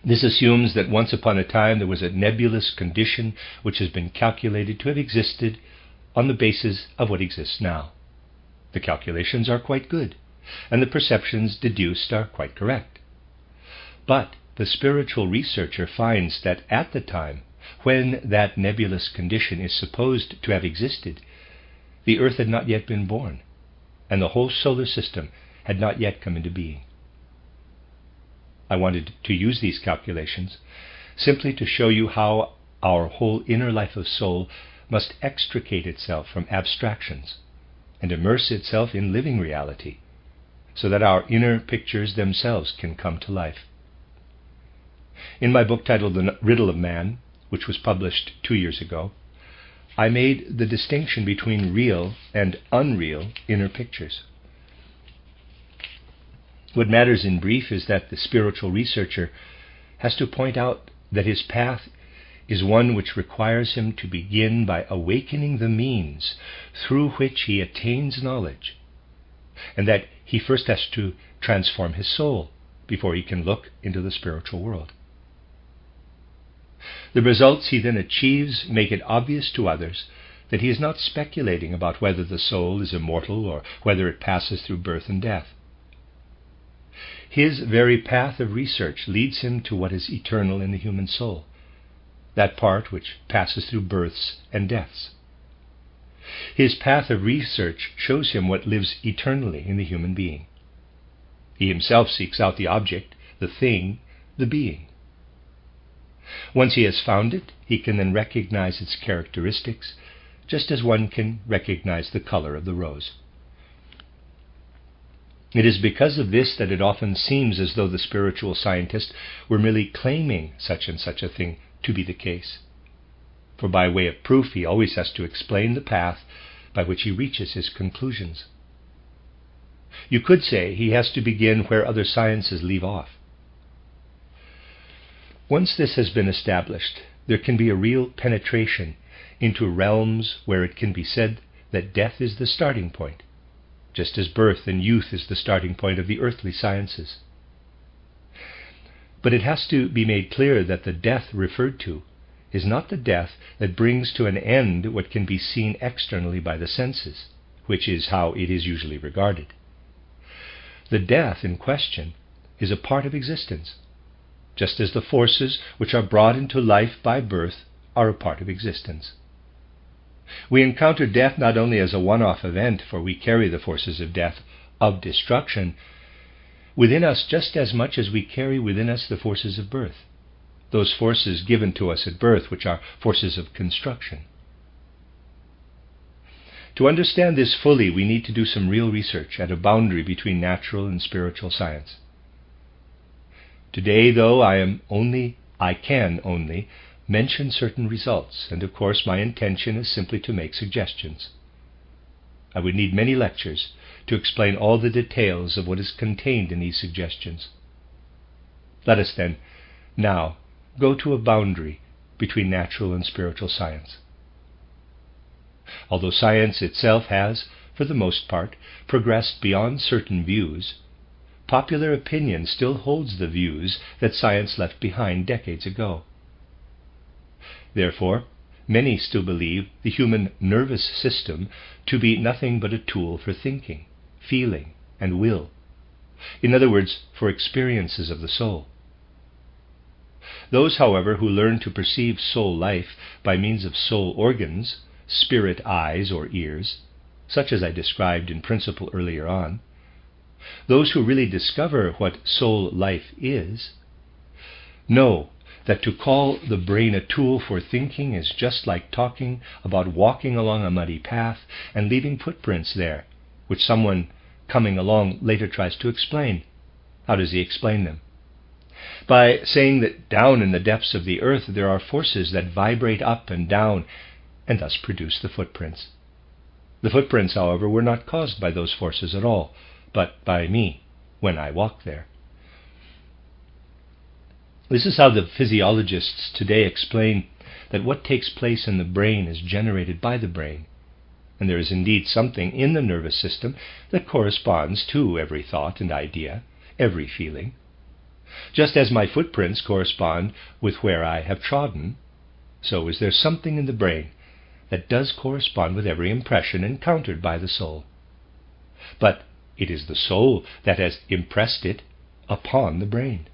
This assumes that once upon a time there was a nebulous condition which has been calculated to have existed on the basis of what exists now. The calculations are quite good, and the perceptions deduced are quite correct. But the spiritual researcher finds that at the time when that nebulous condition is supposed to have existed, the Earth had not yet been born, and the whole solar system had not yet come into being. I wanted to use these calculations simply to show you how our whole inner life of soul must extricate itself from abstractions and immerse itself in living reality, so that our inner pictures themselves can come to life. In my book titled The Riddle of Man, which was published 2 years ago, I made the distinction between real and unreal inner pictures. What matters in brief is that the spiritual researcher has to point out that his path is one which requires him to begin by awakening the means through which he attains knowledge, and that he first has to transform his soul before he can look into the spiritual world. The results he then achieves make it obvious to others that he is not speculating about whether the soul is immortal or whether it passes through birth and death. His very path of research leads him to what is eternal in the human soul, that part which passes through births and deaths. His path of research shows him what lives eternally in the human being. He himself seeks out the object, the thing, the being. Once he has found it, he can then recognize its characteristics, just as one can recognize the color of the rose. It is because of this that it often seems as though the spiritual scientist were merely claiming such and such a thing to be the case. For by way of proof, he always has to explain the path by which he reaches his conclusions. You could say he has to begin where other sciences leave off. Once this has been established, there can be a real penetration into realms where it can be said that death is the starting point, just as birth and youth is the starting point of the earthly sciences. But it has to be made clear that the death referred to is not the death that brings to an end what can be seen externally by the senses, which is how it is usually regarded. The death in question is a part of existence, just as the forces which are brought into life by birth are a part of existence. We encounter death not only as a one-off event, for we carry the forces of death, of destruction, within us just as much as we carry within us the forces of birth, those forces given to us at birth, which are forces of construction. To understand this fully, we need to do some real research at a boundary between natural and spiritual science. Today, though, I can only mention certain results, and of course my intention is simply to make suggestions. I would need many lectures to explain all the details of what is contained in these suggestions. Let us then now go to a boundary between natural and spiritual science. Although science itself has, for the most part, progressed beyond certain views, popular opinion still holds the views that science left behind decades ago. Therefore, many still believe the human nervous system to be nothing but a tool for thinking, feeling, and will. In other words, for experiences of the soul. Those, however, who learn to perceive soul life by means of soul organs, spirit eyes or ears, such as I described in principle earlier on, those who really discover what soul life is, know that to call the brain a tool for thinking is just like talking about walking along a muddy path and leaving footprints there, which someone coming along later tries to explain. How does he explain them? By saying that down in the depths of the earth there are forces that vibrate up and down and thus produce the footprints. The footprints, however, were not caused by those forces at all, but by me when I walked there. This is how the physiologists today explain that what takes place in the brain is generated by the brain, and there is indeed something in the nervous system that corresponds to every thought and idea, every feeling. Just as my footprints correspond with where I have trodden, so is there something in the brain that does correspond with every impression encountered by the soul. But it is the soul that has impressed it upon the brain.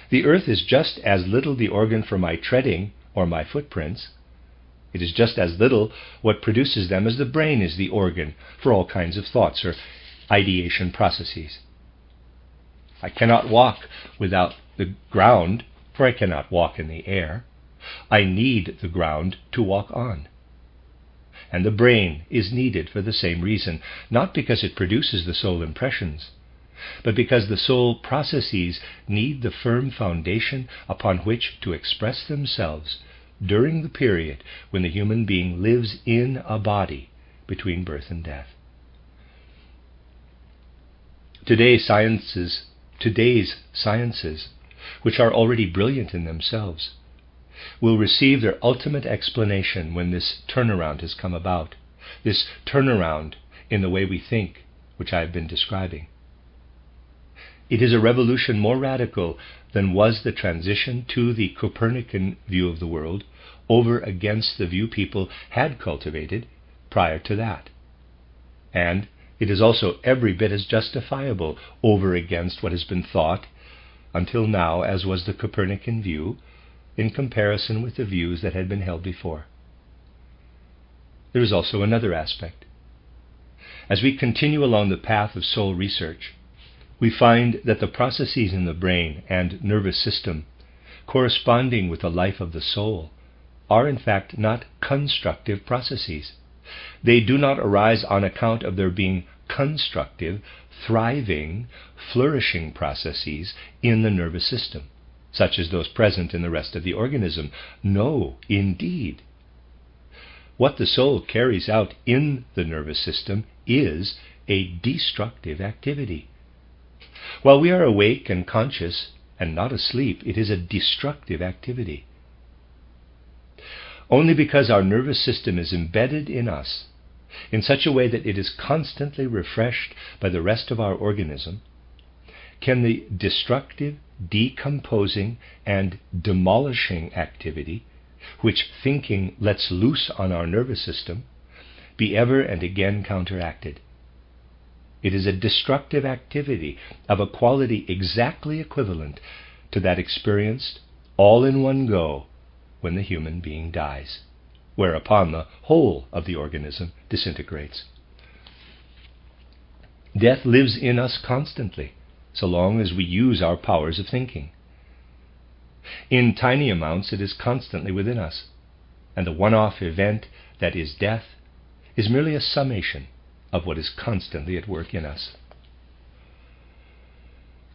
The earth is just as little the organ for my treading or my footprints. It is just as little what produces them as the brain is the organ for all kinds of thoughts or ideation processes. I cannot walk without the ground, for I cannot walk in the air. I need the ground to walk on. And the brain is needed for the same reason, not because it produces the soul impressions, but because the soul processes need the firm foundation upon which to express themselves during the period when the human being lives in a body between birth and death. Today's sciences which are already brilliant in themselves, will receive their ultimate explanation when this turnaround has come about, this turnaround in the way we think, which I have been describing. It is a revolution more radical than was the transition to the Copernican view of the world over against the view people had cultivated prior to that. And it is also every bit as justifiable over against what has been thought until now as was the Copernican view in comparison with the views that had been held before. There is also another aspect. As we continue along the path of soul research, we find that the processes in the brain and nervous system corresponding with the life of the soul are in fact not constructive processes. They do not arise on account of there being constructive, thriving, flourishing processes in the nervous system, such as those present in the rest of the organism. No, indeed. What the soul carries out in the nervous system is a destructive activity. While we are awake and conscious and not asleep, it is a destructive activity. Only because our nervous system is embedded in us in such a way that it is constantly refreshed by the rest of our organism can the destructive, decomposing, and demolishing activity which thinking lets loose on our nervous system be ever and again counteracted. It is a destructive activity of a quality exactly equivalent to that experienced all in one go when the human being dies, whereupon the whole of the organism disintegrates. Death lives in us constantly, so long as we use our powers of thinking. In tiny amounts it is constantly within us, and the one-off event that is death is merely a summation of what is constantly at work in us.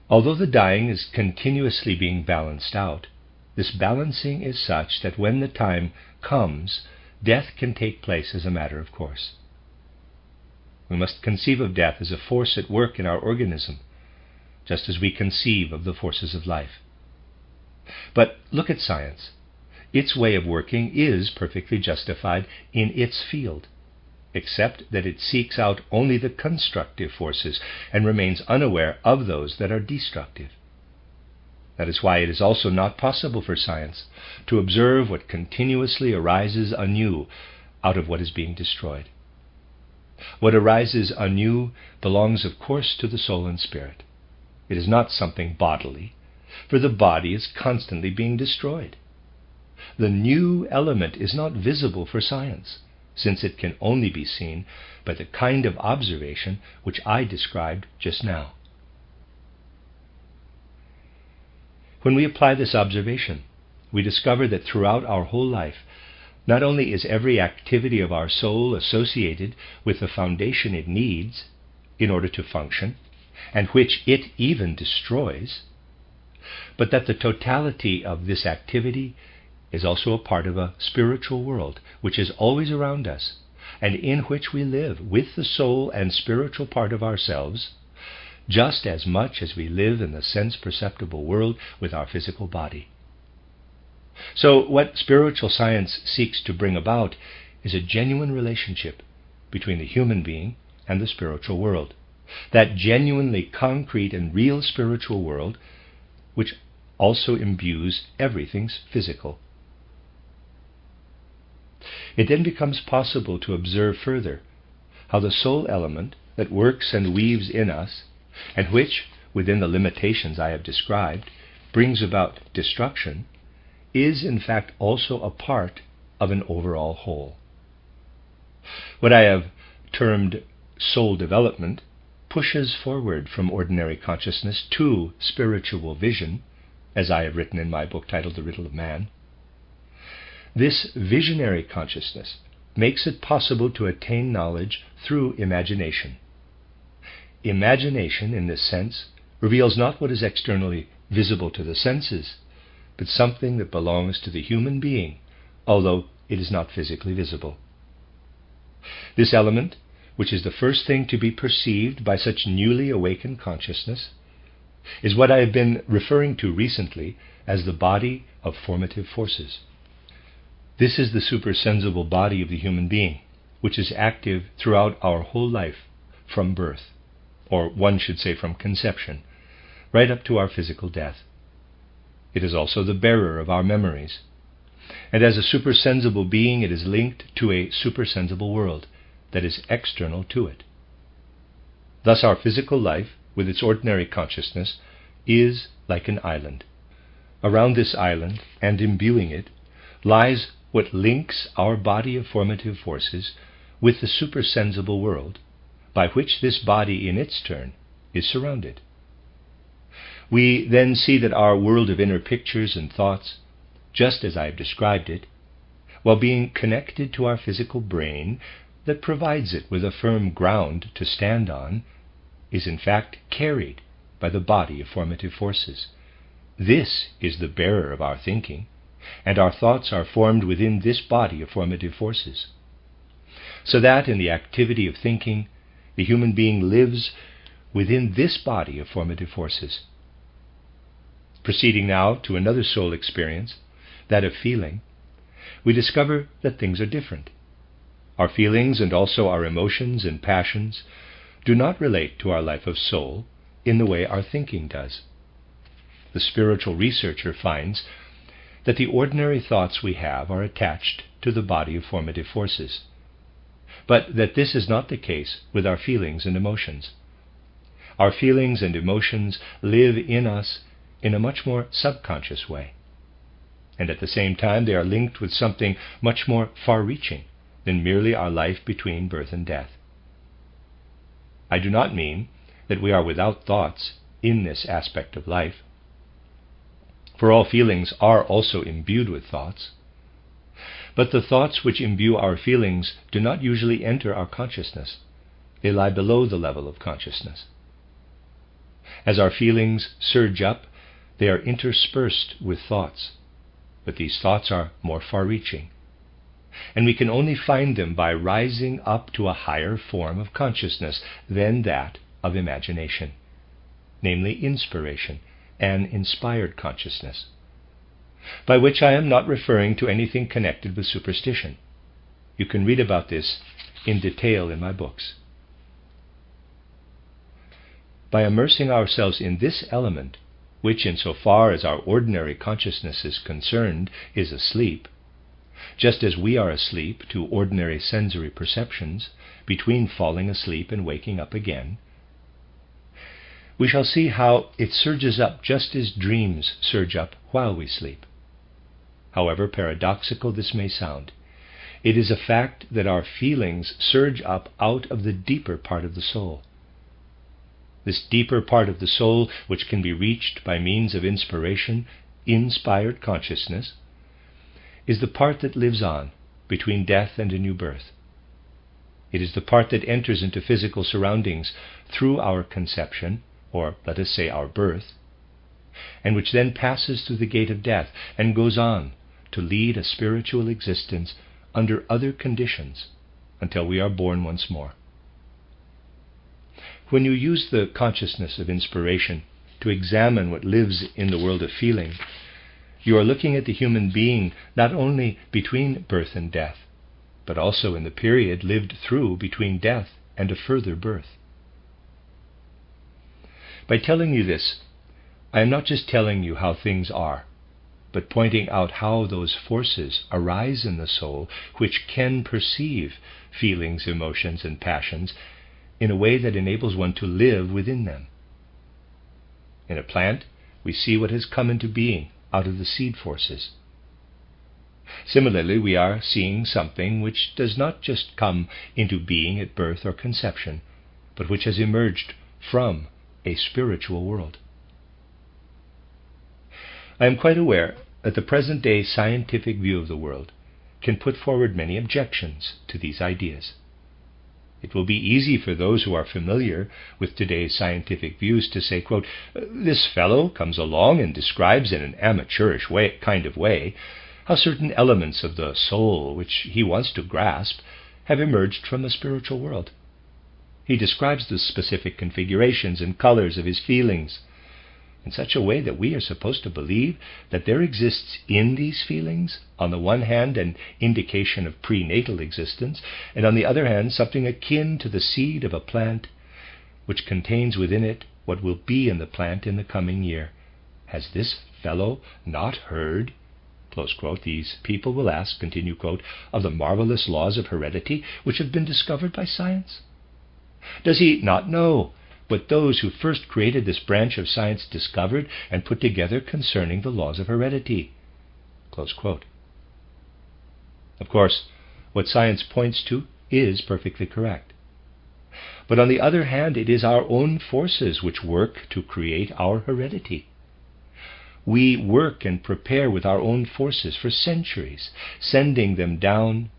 Although the dying is continuously being balanced out, this balancing is such that when the time comes, death can take place as a matter of course. We must conceive of death as a force at work in our organism, just as we conceive of the forces of life. But look at science. Its way of working is perfectly justified in its field, except that it seeks out only the constructive forces and remains unaware of those that are destructive. That is why it is also not possible for science to observe what continuously arises anew out of what is being destroyed. What arises anew belongs, of course, to the soul and spirit. It is not something bodily, for the body is constantly being destroyed. The new element is not visible for science, since it can only be seen by the kind of observation which I described just now. When we apply this observation, we discover that throughout our whole life, not only is every activity of our soul associated with the foundation it needs in order to function, and which it even destroys, but that the totality of this activity is also a part of a spiritual world which is always around us, and in which we live with the soul and spiritual part of ourselves, just as much as we live in the sense-perceptible world with our physical body. So what spiritual science seeks to bring about is a genuine relationship between the human being and the spiritual world, that genuinely concrete and real spiritual world which also imbues everything physical. It then becomes possible to observe further how the soul element that works and weaves in us, and which, within the limitations I have described, brings about destruction, is in fact also a part of an overall whole. What I have termed soul development pushes forward from ordinary consciousness to spiritual vision, as I have written in my book titled The Riddle of Man. This visionary consciousness makes it possible to attain knowledge through imagination. Imagination, in this sense, reveals not what is externally visible to the senses, but something that belongs to the human being, although it is not physically visible. This element, which is the first thing to be perceived by such newly awakened consciousness, is what I have been referring to recently as the body of formative forces. This is the supersensible body of the human being, which is active throughout our whole life from birth, or one should say from conception, right up to our physical death. It is also the bearer of our memories. And as a supersensible being, it is linked to a supersensible world that is external to it. Thus our physical life, with its ordinary consciousness, is like an island. Around this island, and imbuing it, lies what links our body of formative forces with the supersensible world, by which this body in its turn is surrounded. We then see that our world of inner pictures and thoughts, just as I have described it, while being connected to our physical brain that provides it with a firm ground to stand on, is in fact carried by the body of formative forces. This is the bearer of our thinking, and our thoughts are formed within this body of formative forces. So that in the activity of thinking, the human being lives within this body of formative forces. Proceeding now to another soul experience, that of feeling, we discover that things are different. Our feelings and also our emotions and passions do not relate to our life of soul in the way our thinking does. The spiritual researcher finds that the ordinary thoughts we have are attached to the body of formative forces, but that this is not the case with our feelings and emotions. Our feelings and emotions live in us in a much more subconscious way, and at the same time they are linked with something much more far-reaching than merely our life between birth and death. I do not mean that we are without thoughts in this aspect of life, for all feelings are also imbued with thoughts, but the thoughts which imbue our feelings do not usually enter our consciousness. They lie below the level of consciousness. As our feelings surge up, they are interspersed with thoughts, but these thoughts are more far-reaching, and we can only find them by rising up to a higher form of consciousness than that of imagination, namely inspiration, an inspired consciousness, by which I am not referring to anything connected with superstition. You can read about this in detail in my books. By immersing ourselves in this element, which insofar as our ordinary consciousness is concerned is asleep, just as we are asleep to ordinary sensory perceptions between falling asleep and waking up again, we shall see how it surges up just as dreams surge up while we sleep. However paradoxical this may sound, it is a fact that our feelings surge up out of the deeper part of the soul. This deeper part of the soul, which can be reached by means of inspiration, inspired consciousness, is the part that lives on between death and a new birth. It is the part that enters into physical surroundings through our conception, or let us say our birth, and which then passes through the gate of death and goes on to lead a spiritual existence under other conditions until we are born once more. When you use the consciousness of inspiration to examine what lives in the world of feeling, you are looking at the human being not only between birth and death, but also in the period lived through between death and a further birth. By telling you this, I am not just telling you how things are, but pointing out how those forces arise in the soul which can perceive feelings, emotions, and passions in a way that enables one to live within them. In a plant, we see what has come into being out of the seed forces. Similarly, we are seeing something which does not just come into being at birth or conception, but which has emerged from a spiritual world. I am quite aware that the present-day scientific view of the world can put forward many objections to these ideas. It will be easy for those who are familiar with today's scientific views to say, quote, "This fellow comes along and describes in an amateurish kind of way how certain elements of the soul which he wants to grasp have emerged from the spiritual world. He describes the specific configurations and colors of his feelings, in such a way that we are supposed to believe that there exists in these feelings, on the one hand, an indication of prenatal existence, and on the other hand, something akin to the seed of a plant which contains within it what will be in the plant in the coming year. Has this fellow not heard, close quote, these people will ask, continue quote, of the marvelous laws of heredity which have been discovered by science? Does he not know what those who first created this branch of science discovered and put together concerning the laws of heredity? Close quote. Of course, what science points to is perfectly correct. But on the other hand, it is our own forces which work to create our heredity. We work and prepare with our own forces for centuries, sending them down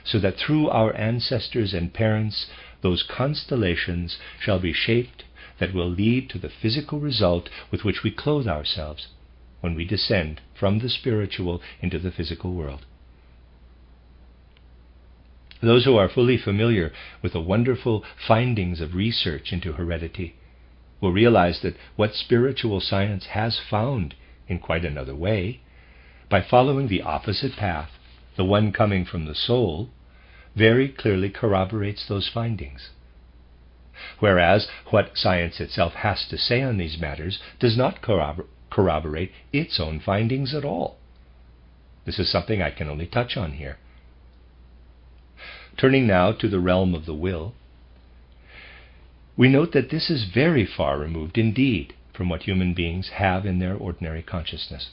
so that through our ancestors and parents those constellations shall be shaped that will lead to the physical result with which we clothe ourselves when we descend from the spiritual into the physical world. Those who are fully familiar with the wonderful findings of research into heredity will realize that what spiritual science has found in quite another way, by following the opposite path, the one coming from the soul, very clearly corroborates those findings. Whereas what science itself has to say on these matters does not corroborate its own findings at all. This is something I can only touch on here. Turning now to the realm of the will, we note that this is very far removed indeed from what human beings have in their ordinary consciousness.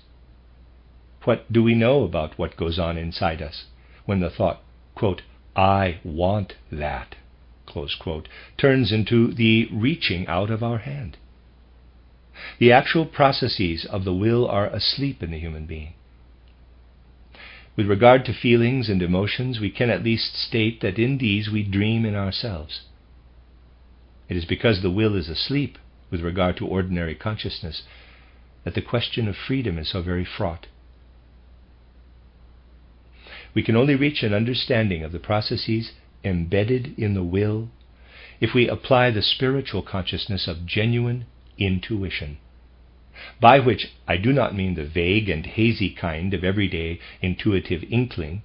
What do we know about what goes on inside us when the thought, quote, I want that, close quote, turns into the reaching out of our hand? The actual processes of the will are asleep in the human being. With regard to feelings and emotions, we can at least state that in these we dream in ourselves. It is because the will is asleep with regard to ordinary consciousness that the question of freedom is so very fraught. We can only reach an understanding of the processes embedded in the will if we apply the spiritual consciousness of genuine intuition, by which I do not mean the vague and hazy kind of everyday intuitive inkling.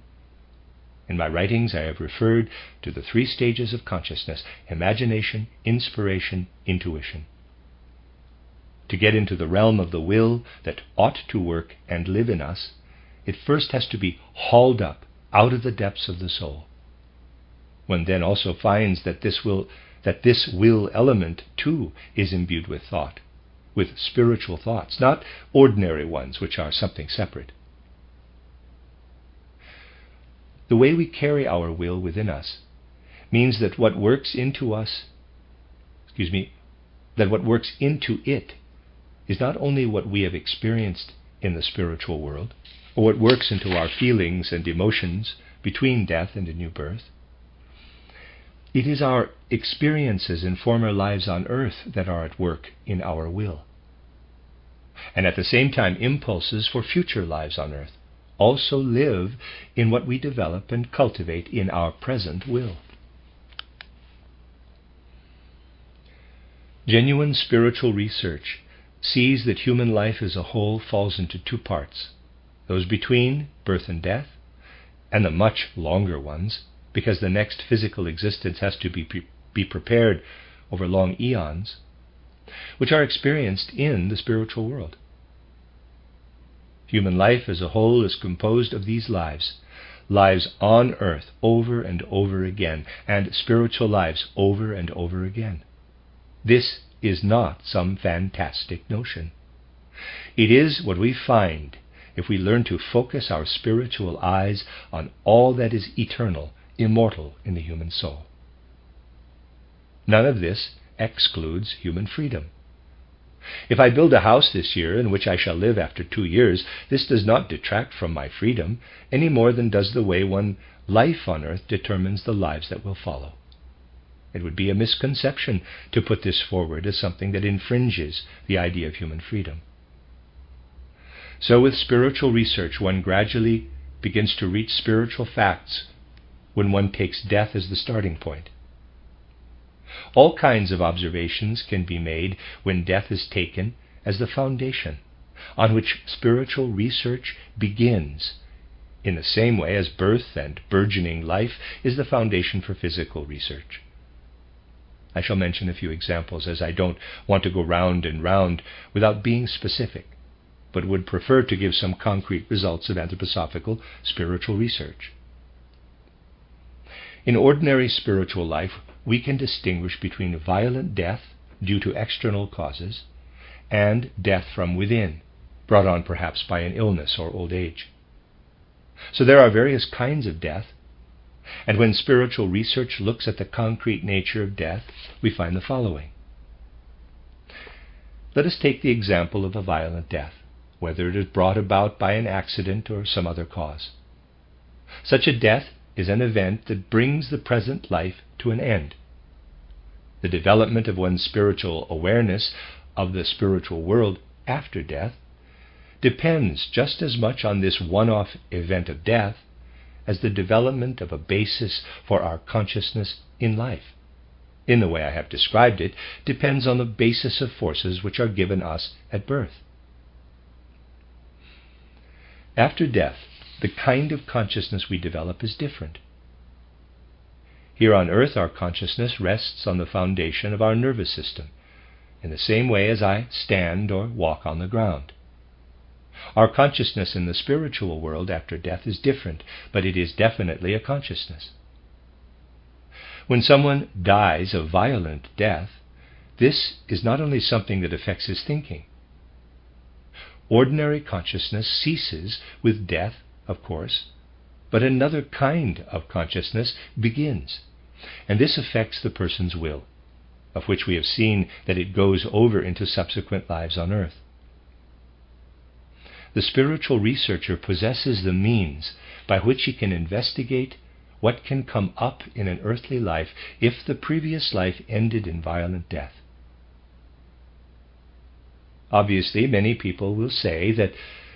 In my writings I have referred to the 3 stages of consciousness: imagination, inspiration, intuition. To get into the realm of the will that ought to work and live in us, it first has to be hauled up out of the depths of the soul. One then also finds that this will element too is imbued with thought, with spiritual thoughts, not ordinary ones which are something separate. The way we carry our will within us means that what works into it is not only what we have experienced in the spiritual world, or what works into our feelings and emotions between death and a new birth. It is our experiences in former lives on earth that are at work in our will, and at the same time impulses for future lives on earth also live in what we develop and cultivate in our present will. Genuine spiritual research sees that human life as a whole falls into 2 parts: those between birth and death, and the much longer ones, because the next physical existence has to be prepared over long eons, which are experienced in the spiritual world. Human life as a whole is composed of these lives on earth over and over again, and spiritual lives over and over again. This is not some fantastic notion. It is what we find if we learn to focus our spiritual eyes on all that is eternal, immortal in the human soul. None of this excludes human freedom. If I build a house this year in which I shall live after 2 years, this does not detract from my freedom any more than does the way one life on earth determines the lives that will follow. It would be a misconception to put this forward as something that infringes the idea of human freedom. So with spiritual research, one gradually begins to reach spiritual facts when one takes death as the starting point. All kinds of observations can be made when death is taken as the foundation on which spiritual research begins, in the same way as birth and burgeoning life is the foundation for physical research. I shall mention a few examples, as I don't want to go round and round without being specific, but would prefer to give some concrete results of anthroposophical spiritual research. In ordinary spiritual life, we can distinguish between violent death due to external causes and death from within, brought on perhaps by an illness or old age. So there are various kinds of death, and when spiritual research looks at the concrete nature of death, we find the following. Let us take the example of a violent death, whether it is brought about by an accident or some other cause. Such a death is an event that brings the present life to an end. The development of one's spiritual awareness of the spiritual world after death depends just as much on this one-off event of death as the development of a basis for our consciousness in life. In the way I have described it, depends on the basis of forces which are given us at birth. After death, the kind of consciousness we develop is different. Here on earth, our consciousness rests on the foundation of our nervous system, in the same way as I stand or walk on the ground. Our consciousness in the spiritual world after death is different, but it is definitely a consciousness. When someone dies a violent death, this is not only something that affects his thinking. Ordinary consciousness ceases with death, of course, but another kind of consciousness begins, and this affects the person's will, of which we have seen that it goes over into subsequent lives on earth. The spiritual researcher possesses the means by which he can investigate what can come up in an earthly life if the previous life ended in violent death. Obviously, many people will say that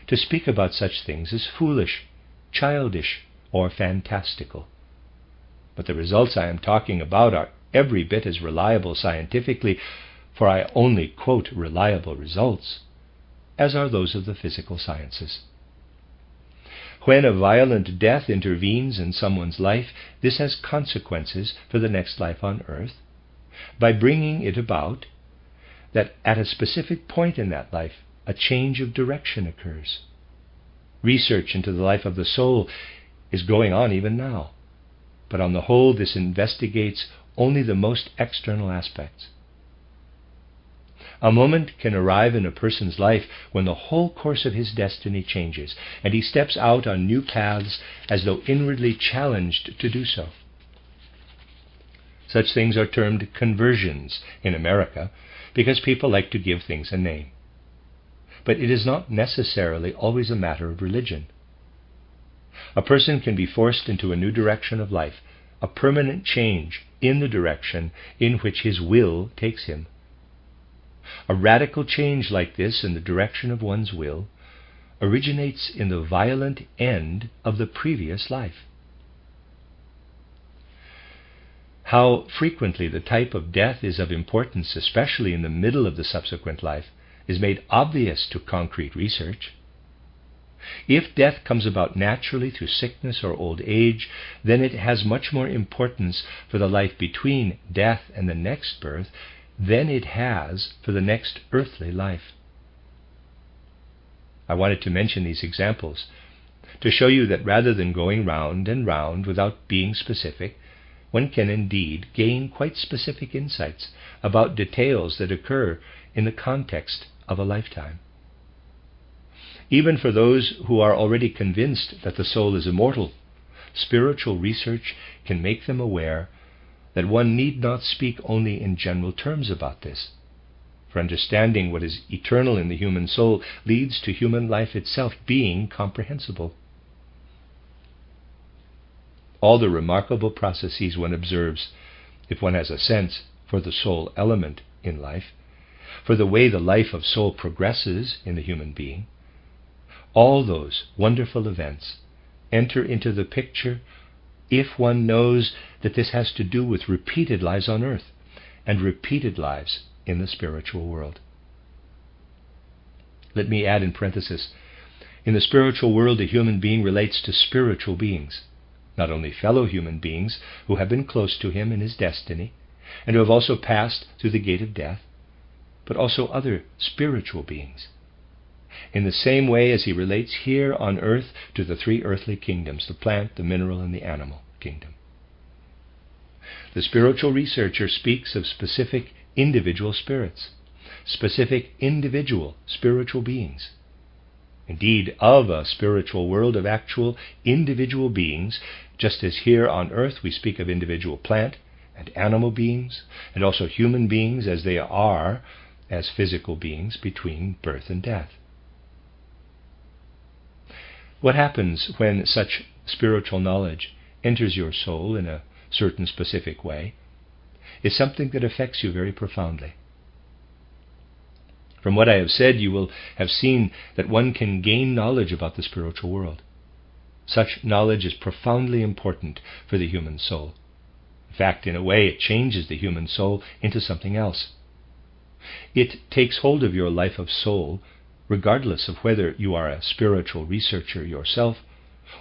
to speak about such things is foolish, childish, or fantastical. But the results I am talking about are every bit as reliable scientifically, for I only quote reliable results, as are those of the physical sciences. When a violent death intervenes in someone's life, this has consequences for the next life on earth, by bringing it about that at a specific point in that life, a change of direction occurs. Research into the life of the soul is going on even now, but on the whole this investigates only the most external aspects. A moment can arrive in a person's life when the whole course of his destiny changes, and he steps out on new paths as though inwardly challenged to do so. Such things are termed conversions in America, because people like to give things a name. But it is not necessarily always a matter of religion. A person can be forced into a new direction of life, a permanent change in the direction in which his will takes him. A radical change like this in the direction of one's will originates in the violent end of the previous life. How frequently the type of death is of importance, especially in the middle of the subsequent life, is made obvious to concrete research. If death comes about naturally through sickness or old age, then it has much more importance for the life between death and the next birth than it has for the next earthly life. I wanted to mention these examples to show you that rather than going round and round without being specific, one can indeed gain quite specific insights about details that occur in the context of a lifetime. Even for those who are already convinced that the soul is immortal, spiritual research can make them aware that one need not speak only in general terms about this, for understanding what is eternal in the human soul leads to human life itself being comprehensible. All the remarkable processes one observes, if one has a sense for the soul element in life, for the way the life of soul progresses in the human being, all those wonderful events enter into the picture if one knows that this has to do with repeated lives on earth and repeated lives in the spiritual world. Let me add in parenthesis, in the spiritual world, a human being relates to spiritual beings, not only fellow human beings who have been close to him in his destiny, and who have also passed through the gate of death, but also other spiritual beings, in the same way as he relates here on earth to the three earthly kingdoms, the plant, the mineral, and the animal kingdom. The spiritual researcher speaks of specific individual spirits, specific individual spiritual beings. Indeed, of a spiritual world of actual individual beings, just as here on earth we speak of individual plant and animal beings, and also human beings as they are as physical beings between birth and death. What happens when such spiritual knowledge enters your soul in a certain specific way is something that affects you very profoundly. From what I have said, you will have seen that one can gain knowledge about the spiritual world. Such knowledge is profoundly important for the human soul. In fact, in a way, it changes the human soul into something else. It takes hold of your life of soul, regardless of whether you are a spiritual researcher yourself,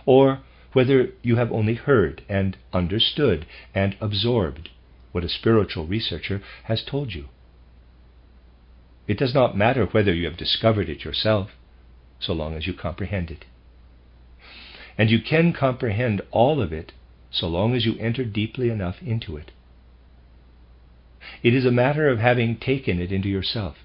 or whether you have only heard and understood and absorbed what a spiritual researcher has told you. It does not matter whether you have discovered it yourself, so long as you comprehend it. And you can comprehend all of it so long as you enter deeply enough into it. It is a matter of having taken it into yourself.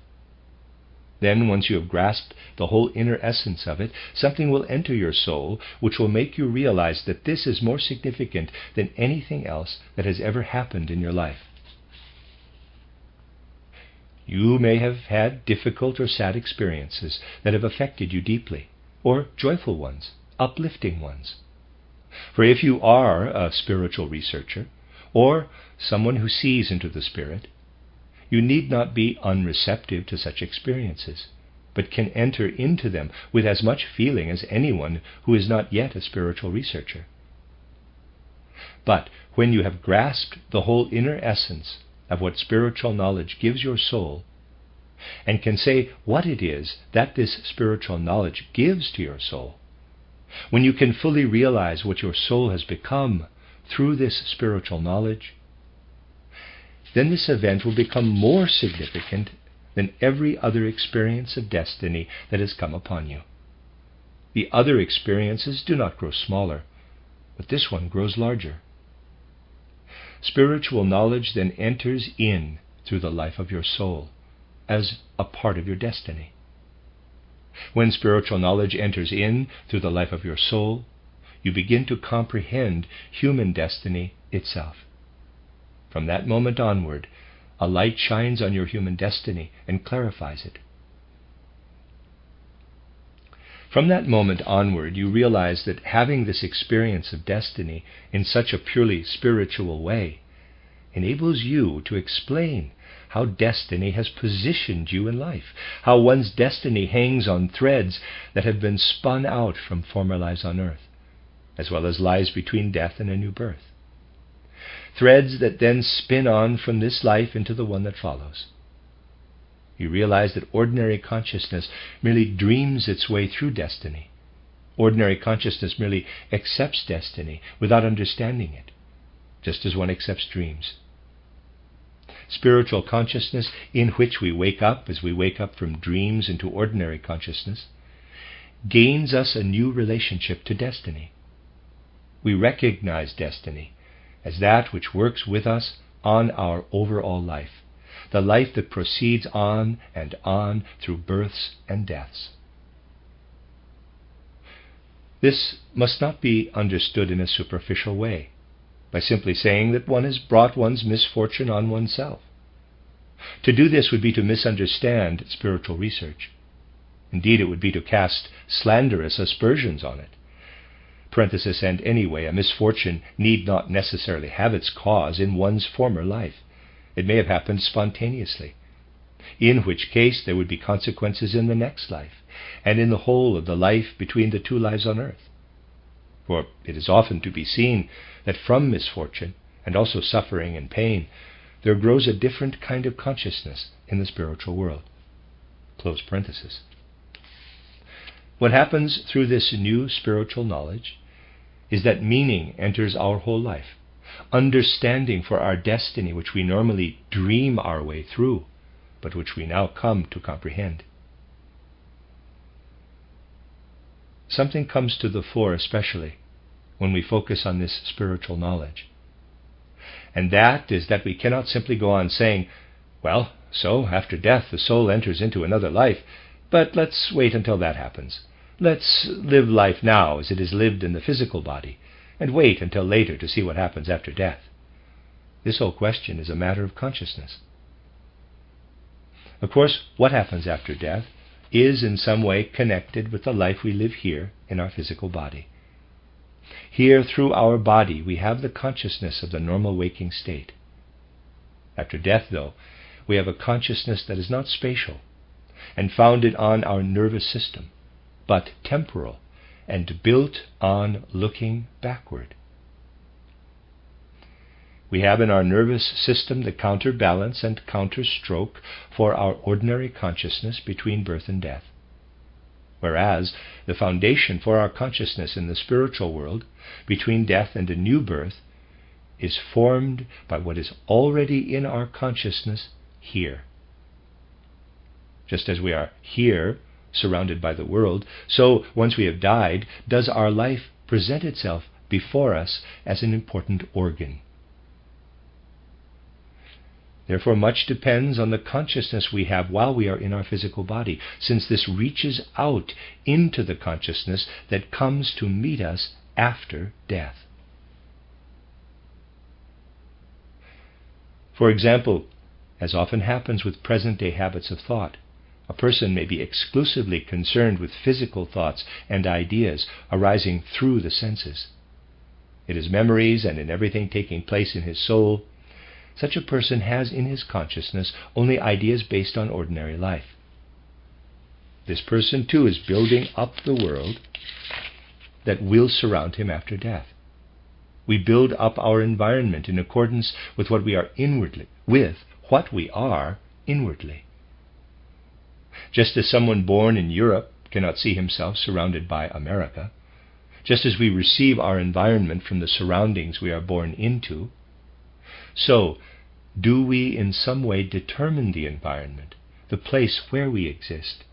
Then, once you have grasped the whole inner essence of it, something will enter your soul which will make you realize that this is more significant than anything else that has ever happened in your life. You may have had difficult or sad experiences that have affected you deeply, or joyful ones, uplifting ones. For if you are a spiritual researcher, or someone who sees into the spirit, you need not be unreceptive to such experiences, but can enter into them with as much feeling as anyone who is not yet a spiritual researcher. But when you have grasped the whole inner essence of what spiritual knowledge gives your soul, and can say what it is that this spiritual knowledge gives to your soul, when you can fully realize what your soul has become through this spiritual knowledge, then this event will become more significant than every other experience of destiny that has come upon you. The other experiences do not grow smaller, but this one grows larger. Spiritual knowledge then enters in through the life of your soul as a part of your destiny. When spiritual knowledge enters in through the life of your soul, you begin to comprehend human destiny itself. From that moment onward, a light shines on your human destiny and clarifies it. From that moment onward, you realize that having this experience of destiny in such a purely spiritual way enables you to explain how destiny has positioned you in life, how one's destiny hangs on threads that have been spun out from former lives on earth, as well as lies between death and a new birth. Threads that then spin on from this life into the one that follows. You realize that ordinary consciousness merely dreams its way through destiny. Ordinary consciousness merely accepts destiny without understanding it, just as one accepts dreams. Spiritual consciousness, in which we wake up as we wake up from dreams into ordinary consciousness, gains us a new relationship to destiny. We recognize destiny as that which works with us on our overall life, the life that proceeds on and on through births and deaths. This must not be understood in a superficial way, by simply saying that one has brought one's misfortune on oneself. To do this would be to misunderstand spiritual research. Indeed, it would be to cast slanderous aspersions on it. Parenthesis, and anyway, a misfortune need not necessarily have its cause in one's former life. It may have happened spontaneously, in which case there would be consequences in the next life, and in the whole of the life between the two lives on earth. For it is often to be seen that from misfortune, and also suffering and pain, there grows a different kind of consciousness in the spiritual world. Close parenthesis. What happens through this new spiritual knowledge is that meaning enters our whole life, understanding for our destiny, which we normally dream our way through, but which we now come to comprehend. Something comes to the fore, especially when we focus on this spiritual knowledge. And that is that we cannot simply go on saying, well, so after death the soul enters into another life, but let's wait until that happens. Let's live life now as it is lived in the physical body, and wait until later to see what happens after death. This whole question is a matter of consciousness. Of course, what happens after death is in some way connected with the life we live here in our physical body. Here, through our body, we have the consciousness of the normal waking state. After death, though, we have a consciousness that is not spatial and founded on our nervous system, but temporal and built on looking backward. We have in our nervous system the counterbalance and counterstroke for our ordinary consciousness between birth and death. Whereas the foundation for our consciousness in the spiritual world, between death and a new birth, is formed by what is already in our consciousness here. Just as we are here, surrounded by the world, so once we have died, does our life present itself before us as an important organ. Therefore, much depends on the consciousness we have while we are in our physical body, since this reaches out into the consciousness that comes to meet us after death. For example, as often happens with present-day habits of thought, a person may be exclusively concerned with physical thoughts and ideas arising through the senses. In his memories and in everything taking place in his soul, such a person has in his consciousness only ideas based on ordinary life. This person too is building up the world that will surround him after death. We build up our environment in accordance with what we are inwardly, inwardly. Just as someone born in Europe cannot see himself surrounded by America, just as we receive our environment from the surroundings we are born into, so do we in some way determine the environment, the place where we exist,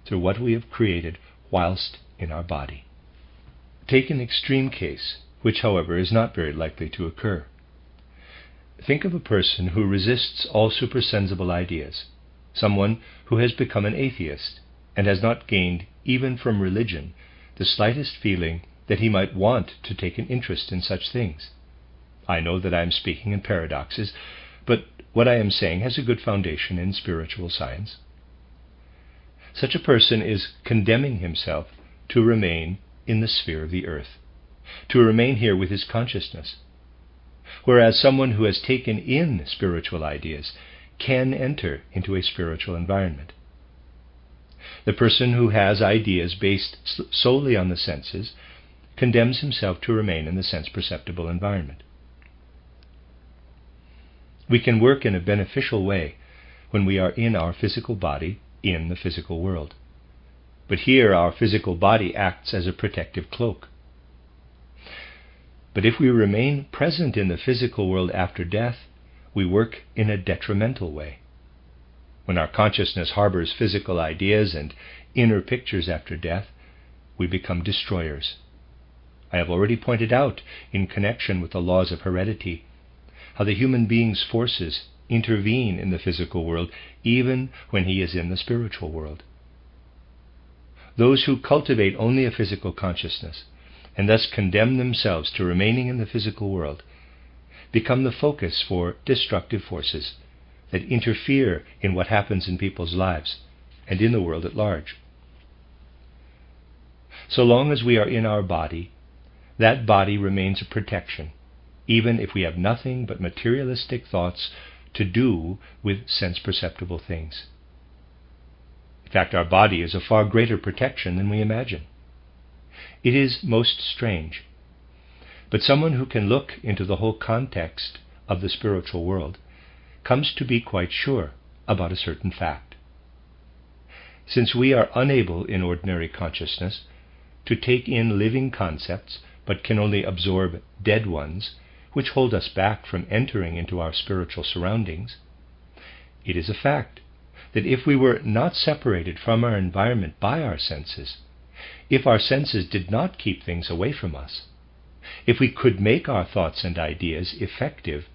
through what we have created whilst in our body. Take an extreme case, which however is not very likely to occur. Think of a person who resists all supersensible ideas, someone who has become an atheist and has not gained, even from religion, the slightest feeling that he might want to take an interest in such things. I know that I am speaking in paradoxes, but what I am saying has a good foundation in spiritual science. Such a person is condemning himself to remain in the sphere of the earth, to remain here with his consciousness, whereas someone who has taken in spiritual ideas can enter into a spiritual environment. The person who has ideas based solely on the senses condemns himself to remain in the sense-perceptible environment. We can work in a beneficial way when we are in our physical body in the physical world. But here our physical body acts as a protective cloak. But if we remain present in the physical world after death, we work in a detrimental way. When our consciousness harbors physical ideas and inner pictures after death, we become destroyers. I have already pointed out, in connection with the laws of heredity, how the human being's forces intervene in the physical world even when he is in the spiritual world. Those who cultivate only a physical consciousness and thus condemn themselves to remaining in the physical world become the focus for destructive forces that interfere in what happens in people's lives and in the world at large. So long as we are in our body, that body remains a protection, even if we have nothing but materialistic thoughts to do with sense-perceptible things. In fact, our body is a far greater protection than we imagine. It is most strange, but someone who can look into the whole context of the spiritual world comes to be quite sure about a certain fact. since we are unable in ordinary consciousness to take in living concepts, but can only absorb dead ones, which hold us back from entering into our spiritual surroundings, it is a fact that if we were not separated from our environment by our senses, if our senses did not keep things away from us, if we could make our thoughts and ideas effective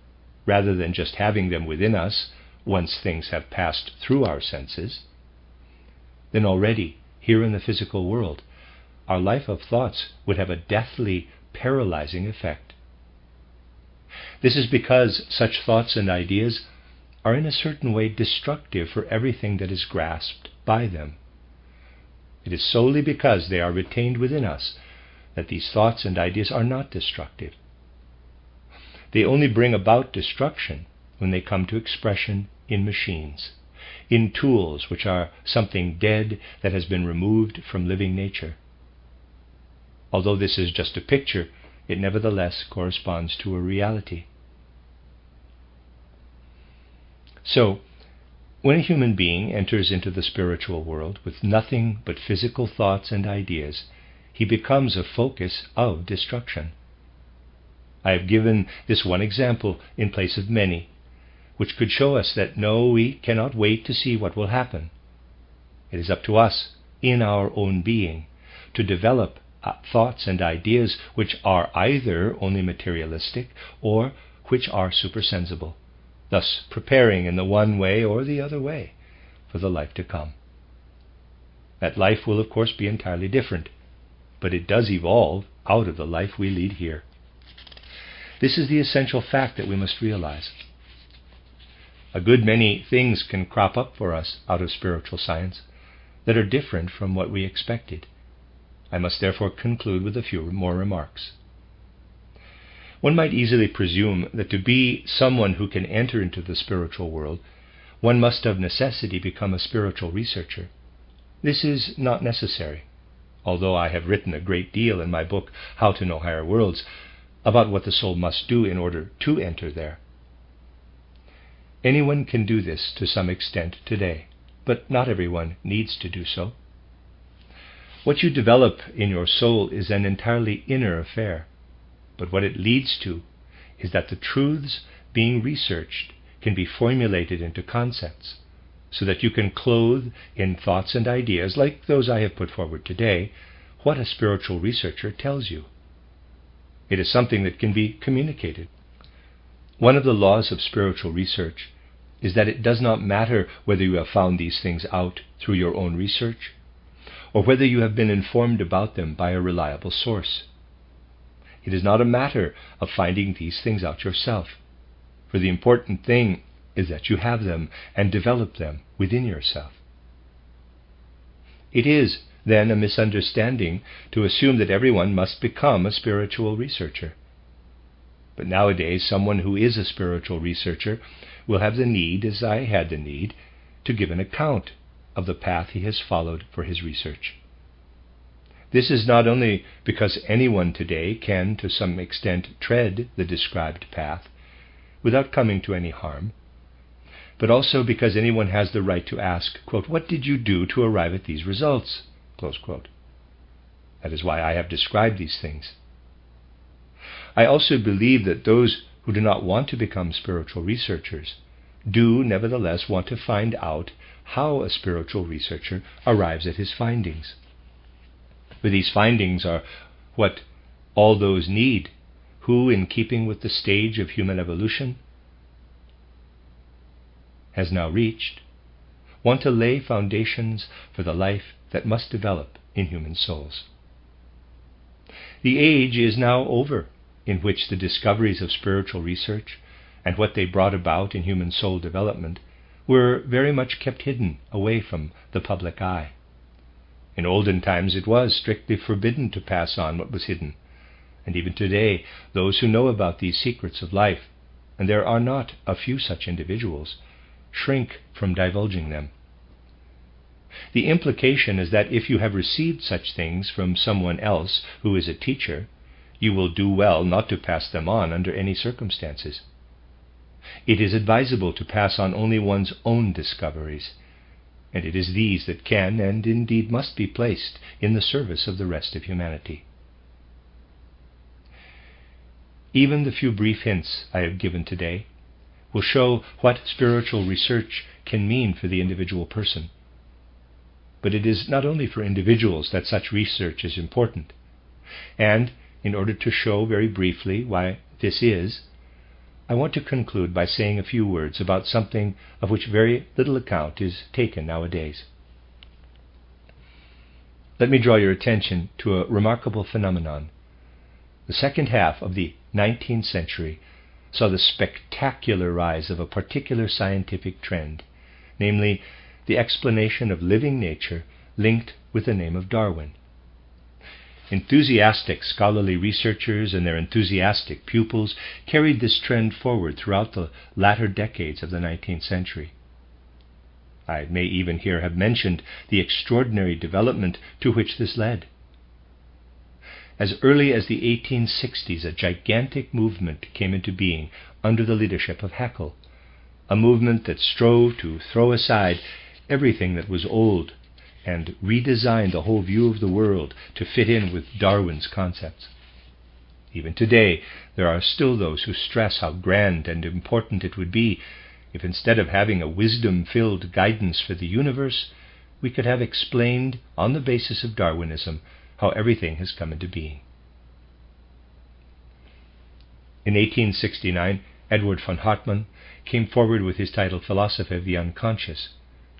rather than just having them within us once things have passed through our senses, then already, here in the physical world, our life of thoughts would have a deathly, paralyzing effect. This is because such thoughts and ideas are in a certain way destructive for everything that is grasped by them. It is solely because they are retained within us that these thoughts and ideas are not destructive. They only bring about destruction when they come to expression in machines, in tools which are something dead that has been removed from living nature. Although this is just a picture, it nevertheless corresponds to a reality. So, when a human being enters into the spiritual world with nothing but physical thoughts and ideas, he becomes a focus of destruction. I have given this one example in place of many, which could show us that no, we cannot wait to see what will happen. It is up to us, in our own being, to develop thoughts and ideas which are either only materialistic or which are supersensible, thus preparing in the one way or the other way for the life to come. That life will of course be entirely different, but it does evolve out of the life we lead here. This is the essential fact that we must realize. A good many things can crop up for us out of spiritual science that are different from what we expected. I must therefore conclude with a few more remarks. One might easily presume that to be someone who can enter into the spiritual world, one must of necessity become a spiritual researcher. This is not necessary, although I have written a great deal in my book, How to Know Higher Worlds, about what the soul must do in order to enter there. Anyone can do this to some extent today, but not everyone needs to do so. What you develop in your soul is an entirely inner affair, but what it leads to is that the truths being researched can be formulated into concepts, so that you can clothe in thoughts and ideas, like those I have put forward today, what a spiritual researcher tells you. It is something that can be communicated. One of the laws of spiritual research is that it does not matter whether you have found these things out through your own research, or whether you have been informed about them by a reliable source. It is not a matter of finding these things out yourself, for the important thing is that you have them and develop them within yourself. It is, then, a misunderstanding to assume that everyone must become a spiritual researcher. But nowadays, someone who is a spiritual researcher will have the need, as I had the need, to give an account of the path he has followed for his research. This is not only because anyone today can, to some extent, tread the described path without coming to any harm, but also because anyone has the right to ask, quote, "What did you do to arrive at these results?" Close quote. That is why I have described these things. I also believe that those who do not want to become spiritual researchers do nevertheless want to find out how a spiritual researcher arrives at his findings. For these findings are what all those need who, in keeping with the stage of human evolution has now reached, want to lay foundations for the life that must develop in human souls. The age is now over in which the discoveries of spiritual research and what they brought about in human soul development were very much kept hidden away from the public eye. In olden times it was strictly forbidden to pass on what was hidden, and even today those who know about these secrets of life, and there are not a few such individuals, shrink from divulging them. The implication is that if you have received such things from someone else who is a teacher, you will do well not to pass them on under any circumstances. It is advisable to pass on only one's own discoveries, and it is these that can, and indeed must be placed in the service of the rest of humanity. Even the few brief hints I have given today will show what spiritual research can mean for the individual person. But it is not only for individuals that such research is important. And in order to show very briefly why this is, I want to conclude by saying a few words about something of which very little account is taken nowadays. Let me draw your attention to a remarkable phenomenon. The second half of the 19th century saw the spectacular rise of a particular scientific trend, namely the explanation of living nature linked with the name of Darwin. Enthusiastic scholarly researchers and their enthusiastic pupils carried this trend forward throughout the latter decades of the 19th century. I may even here have mentioned the extraordinary development to which this led. As early as the 1860s, a gigantic movement came into being under the leadership of Haeckel, a movement that strove to throw aside everything that was old and redesign the whole view of the world to fit in with Darwin's concepts. Even today, there are still those who stress how grand and important it would be if, instead of having a wisdom-filled guidance for the universe, we could have explained on the basis of Darwinism how everything has come into being. In 1869, Edward von Hartmann came forward with his title Philosophy of the Unconscious,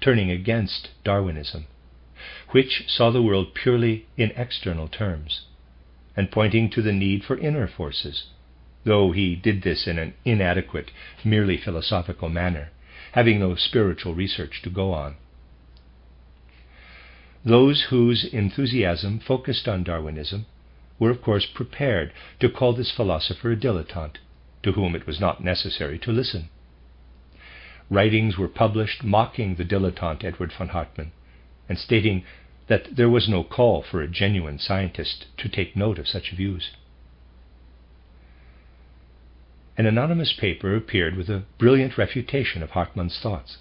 turning against Darwinism, which saw the world purely in external terms, and pointing to the need for inner forces, though he did this in an inadequate, merely philosophical manner, having no spiritual research to go on. Those whose enthusiasm focused on Darwinism were of course prepared to call this philosopher a dilettante, to whom it was not necessary to listen. Writings were published mocking the dilettante Edward von Hartmann, and stating that there was no call for a genuine scientist to take note of such views. An anonymous paper appeared with a brilliant refutation of Hartmann's thoughts.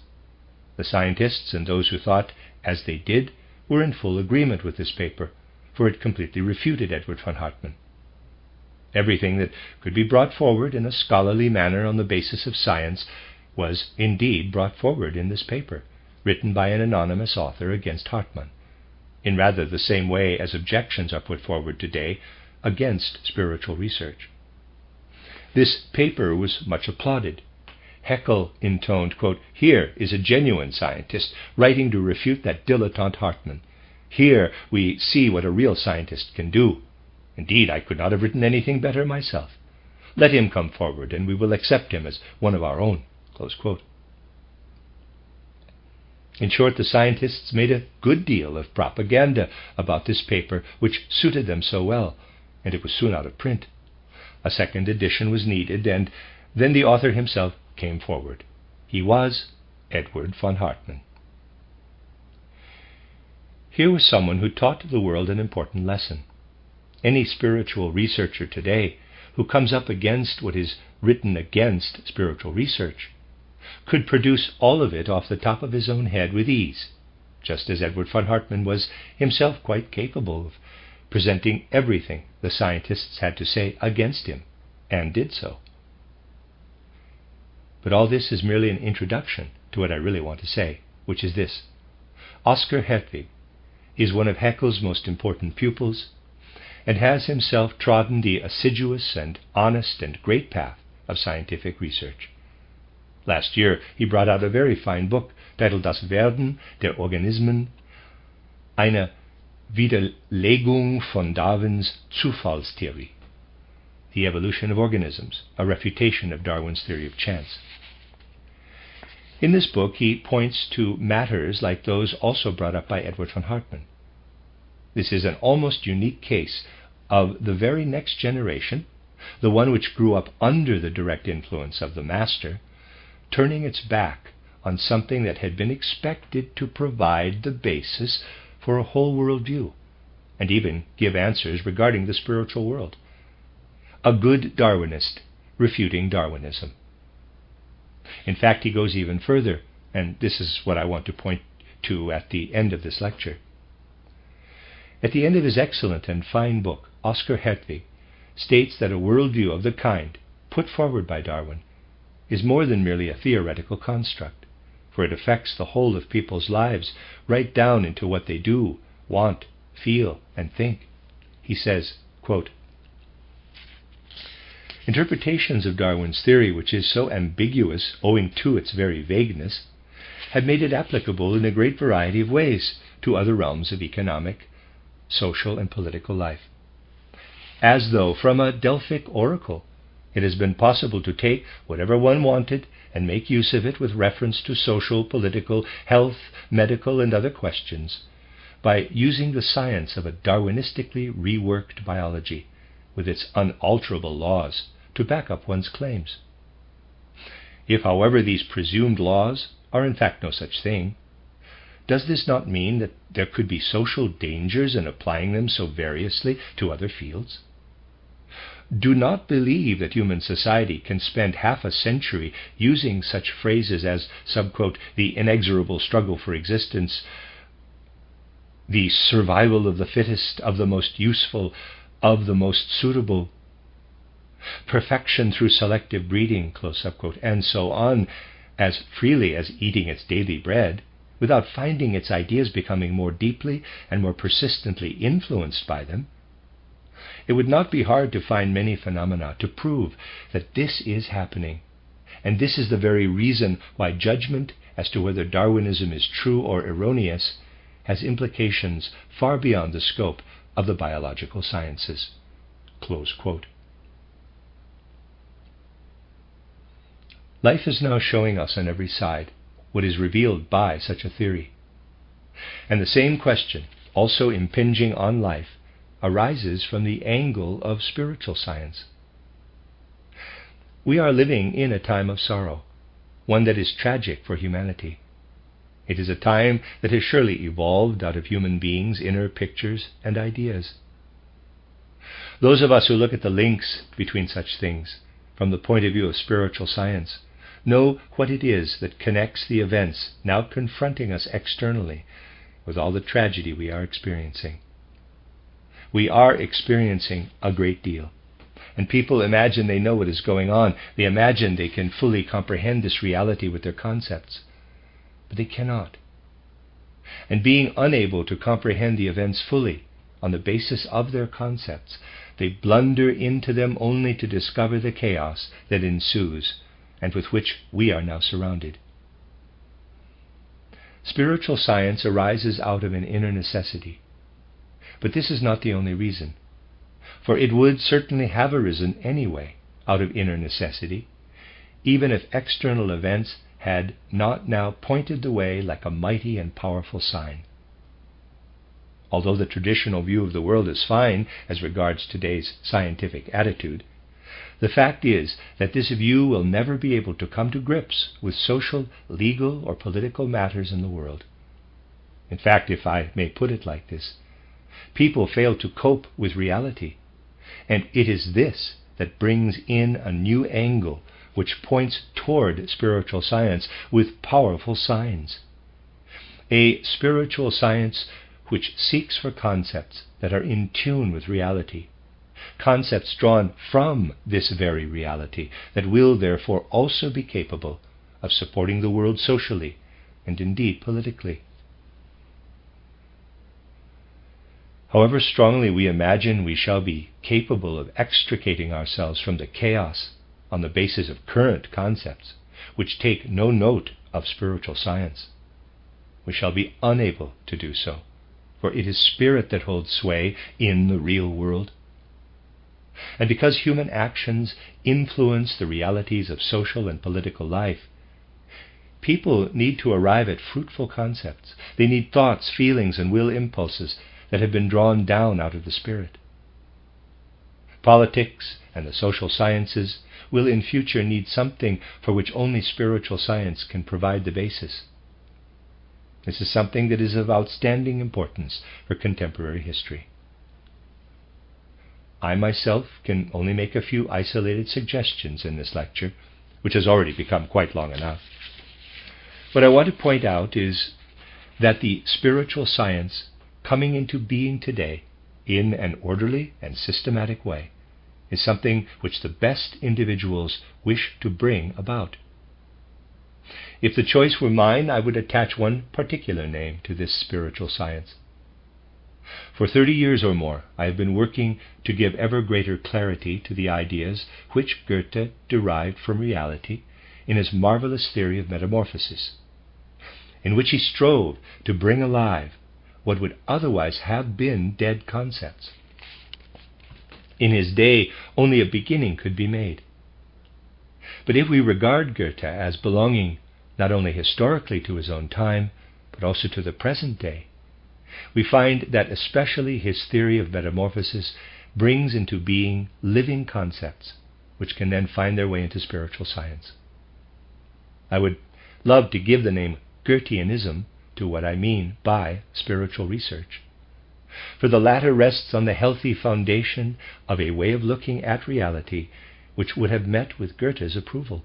The scientists and those who thought as they did were in full agreement with this paper, for it completely refuted Edward von Hartmann. Everything that could be brought forward in a scholarly manner on the basis of science was indeed brought forward in this paper, written by an anonymous author against Hartmann, in rather the same way as objections are put forward today against spiritual research. This paper was much applauded. Haeckel intoned, quote, "Here is a genuine scientist writing to refute that dilettante Hartmann. Here we see what a real scientist can do. Indeed, I could not have written anything better myself. Let him come forward, and we will accept him as one of our own." Close quote. In short, the scientists made a good deal of propaganda about this paper, which suited them so well, and it was soon out of print. A second edition was needed, and then the author himself came forward. He was Edward von Hartmann. Here was someone who taught the world an important lesson. Any spiritual researcher today who comes up against what is written against spiritual research could produce all of it off the top of his own head with ease, just as Edward von Hartmann was himself quite capable of presenting everything the scientists had to say against him, and did so. But all this is merely an introduction to what I really want to say, which is this. Oskar Hertwig is one of Haeckel's most important pupils, and has himself trodden the assiduous and honest and great path of scientific research. Last year he brought out a very fine book titled Das Werden der Organismen, eine Widerlegung von Darwins Zufallstheorie, The Evolution of Organisms, a refutation of Darwin's theory of chance. In this book he points to matters like those also brought up by Edward von Hartmann. This is an almost unique case of the very next generation, the one which grew up under the direct influence of the master, turning its back on something that had been expected to provide the basis for a whole world view, and even give answers regarding the spiritual world. A good Darwinist refuting Darwinism. In fact, he goes even further, and this is what I want to point to at the end of this lecture. At the end of his excellent and fine book, Oscar Hertwig states that a worldview of the kind put forward by Darwin is more than merely a theoretical construct, for it affects the whole of people's lives, right down into what they do, want, feel, and think. He says, quote, "Interpretations of Darwin's theory, which is so ambiguous owing to its very vagueness, have made it applicable in a great variety of ways to other realms of economic, social, and political life. As though from a Delphic oracle it has been possible to take whatever one wanted and make use of it with reference to social, political, health, medical, and other questions, by using the science of a Darwinistically reworked biology, with its unalterable laws, to back up one's claims. If, however, these presumed laws are in fact no such thing, does this not mean that there could be social dangers in applying them so variously to other fields? Do not believe that human society can spend half a century using such phrases as, subquote, the inexorable struggle for existence, the survival of the fittest, of the most useful, of the most suitable, perfection through selective breeding, close up quote, and so on, as freely as eating its daily bread, without finding its ideas becoming more deeply and more persistently influenced by them. It would not be hard to find many phenomena to prove that this is happening, and this is the very reason why judgment as to whether Darwinism is true or erroneous has implications far beyond the scope of the biological sciences." Close quote. Life is now showing us on every side what is revealed by such a theory. And the same question, also impinging on life, arises from the angle of spiritual science. We are living in a time of sorrow, one that is tragic for humanity. It is a time that has surely evolved out of human beings' inner pictures and ideas. Those of us who look at the links between such things from the point of view of spiritual science know what it is that connects the events now confronting us externally with all the tragedy we are experiencing. We are experiencing a great deal, and people imagine they know what is going on. They imagine they can fully comprehend this reality with their concepts, but they cannot. And being unable to comprehend the events fully on the basis of their concepts, they blunder into them only to discover the chaos that ensues and with which we are now surrounded. Spiritual science arises out of an inner necessity, but this is not the only reason, for it would certainly have arisen anyway out of inner necessity, even if external events had not now pointed the way like a mighty and powerful sign. Although the traditional view of the world is fine as regards today's scientific attitude, the fact is that this view will never be able to come to grips with social, legal, or political matters in the world. In fact, if I may put it like this, people fail to cope with reality, and it is this that brings in a new angle which points toward spiritual science with powerful signs. A spiritual science which seeks for concepts that are in tune with reality, concepts drawn from this very reality that will therefore also be capable of supporting the world socially and indeed politically. However strongly we imagine we shall be capable of extricating ourselves from the chaos on the basis of current concepts, which take no note of spiritual science, we shall be unable to do so, for it is spirit that holds sway in the real world. And because human actions influence the realities of social and political life, people need to arrive at fruitful concepts. They need thoughts, feelings, and will impulses that have been drawn down out of the spirit. Politics and the social sciences will in future need something for which only spiritual science can provide the basis. This is something that is of outstanding importance for contemporary history. I myself can only make a few isolated suggestions in this lecture, which has already become quite long enough. What I want to point out is that the spiritual science coming into being today in an orderly and systematic way is something which the best individuals wish to bring about. If the choice were mine, I would attach one particular name to this spiritual science. For 30 years or more, I have been working to give ever greater clarity to the ideas which Goethe derived from reality in his marvelous theory of metamorphosis, in which he strove to bring alive what would otherwise have been dead concepts. In his day, only a beginning could be made. But if we regard Goethe as belonging not only historically to his own time, but also to the present day, we find that especially his theory of metamorphosis brings into being living concepts which can then find their way into spiritual science. I would love to give the name Goetheanism to what I mean by spiritual research, for the latter rests on the healthy foundation of a way of looking at reality which would have met with Goethe's approval.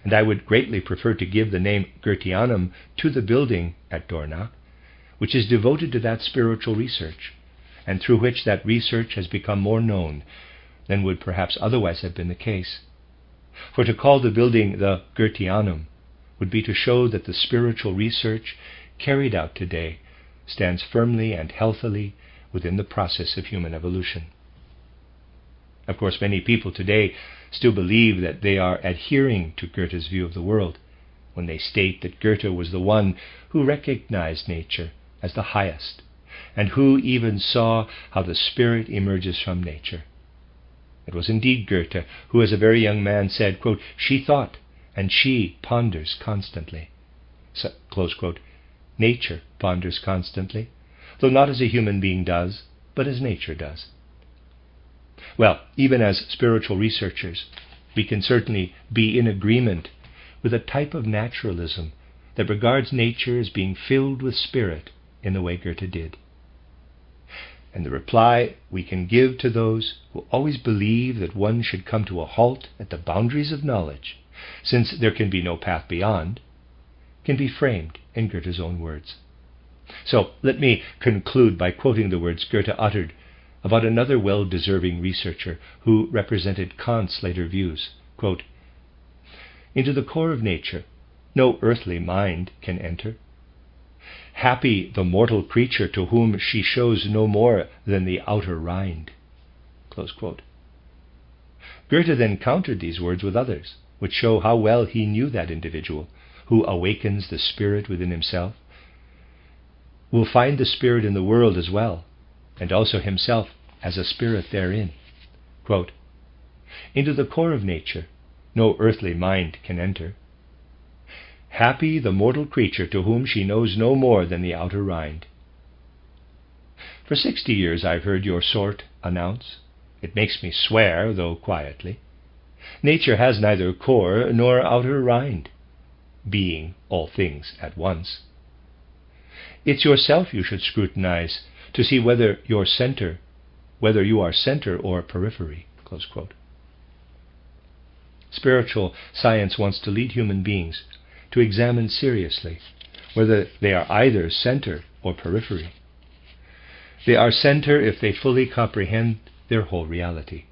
And I would greatly prefer to give the name Goetheanum to the building at Dornach, which is devoted to that spiritual research, and through which that research has become more known than would perhaps otherwise have been the case. For to call the building the Goetheanum would be to show that the spiritual research carried out today stands firmly and healthily within the process of human evolution. Of course, many people today still believe that they are adhering to Goethe's view of the world when they state that Goethe was the one who recognized nature as the highest, and who even saw how the spirit emerges from nature. It was indeed Goethe who, as a very young man, said, quote, "She thought, and she ponders constantly." So, close quote. Nature ponders constantly, though not as a human being does, but as nature does. Well, even as spiritual researchers, we can certainly be in agreement with a type of naturalism that regards nature as being filled with spirit in the way Goethe did. And the reply we can give to those who always believe that one should come to a halt at the boundaries of knowledge, since there can be no path beyond, can be framed in Goethe's own words. So let me conclude by quoting the words Goethe uttered about another well-deserving researcher who represented Kant's later views. Quote, "Into the core of nature no earthly mind can enter. Happy the mortal creature to whom she shows no more than the outer rind." Close quote. Goethe then countered these words with others, which show how well he knew that individual who awakens the spirit within himself will find the spirit in the world as well, and also himself as a spirit therein. Quote, "Into the core of nature no earthly mind can enter. Happy the mortal creature to whom she knows no more than the outer rind. For 60 years I've heard your sort announce, it makes me swear, though quietly, nature has neither core nor outer rind, being all things at once. It's yourself you should scrutinize to see whether you are center or periphery." Close quote. Spiritual science wants to lead human beings to examine seriously whether they are either center or periphery. They are center if they fully comprehend their whole reality.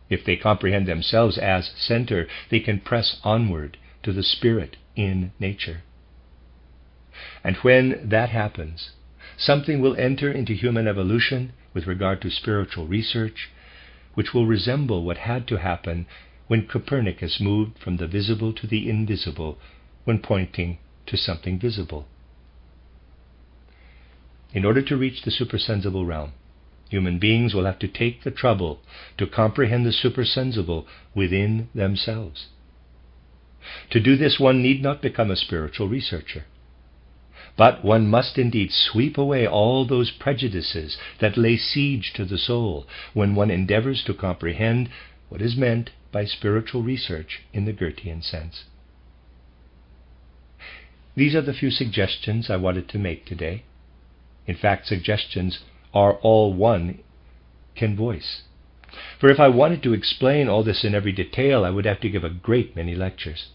If they comprehend themselves as center, they can press onward to the spirit in nature. And when that happens, something will enter into human evolution with regard to spiritual research, which will resemble what had to happen when Copernicus moved from the visible to the invisible when pointing to something visible. In order to reach the supersensible realm, human beings will have to take the trouble to comprehend the supersensible within themselves. To do this, one need not become a spiritual researcher, but one must indeed sweep away all those prejudices that lay siege to the soul when one endeavors to comprehend what is meant by spiritual research in the Goethean sense. These are the few suggestions I wanted to make today. In fact, suggestions are all one can voice. For if I wanted to explain all this in every detail, I would have to give a great many lectures.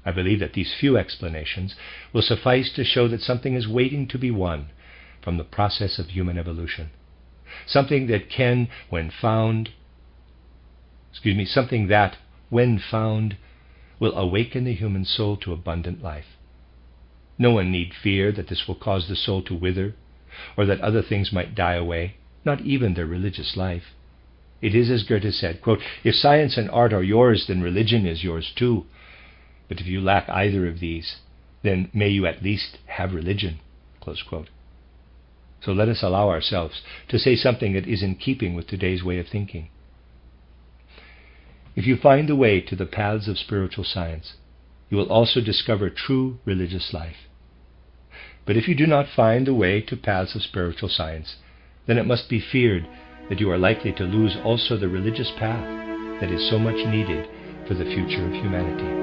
I believe that these few explanations will suffice to show that something is waiting to be won from the process of human evolution. Something that when found, will awaken the human soul to abundant life. No one need fear that this will cause the soul to wither, or that other things might die away, not even their religious life. It is as Goethe said, quote, "If science and art are yours, then religion is yours too. But if you lack either of these, then may you at least have religion." Close quote. So let us allow ourselves to say something that is in keeping with today's way of thinking. If you find the way to the paths of spiritual science, you will also discover true religious life. But if you do not find the way to paths of spiritual science, then it must be feared that you are likely to lose also the religious path that is so much needed for the future of humanity.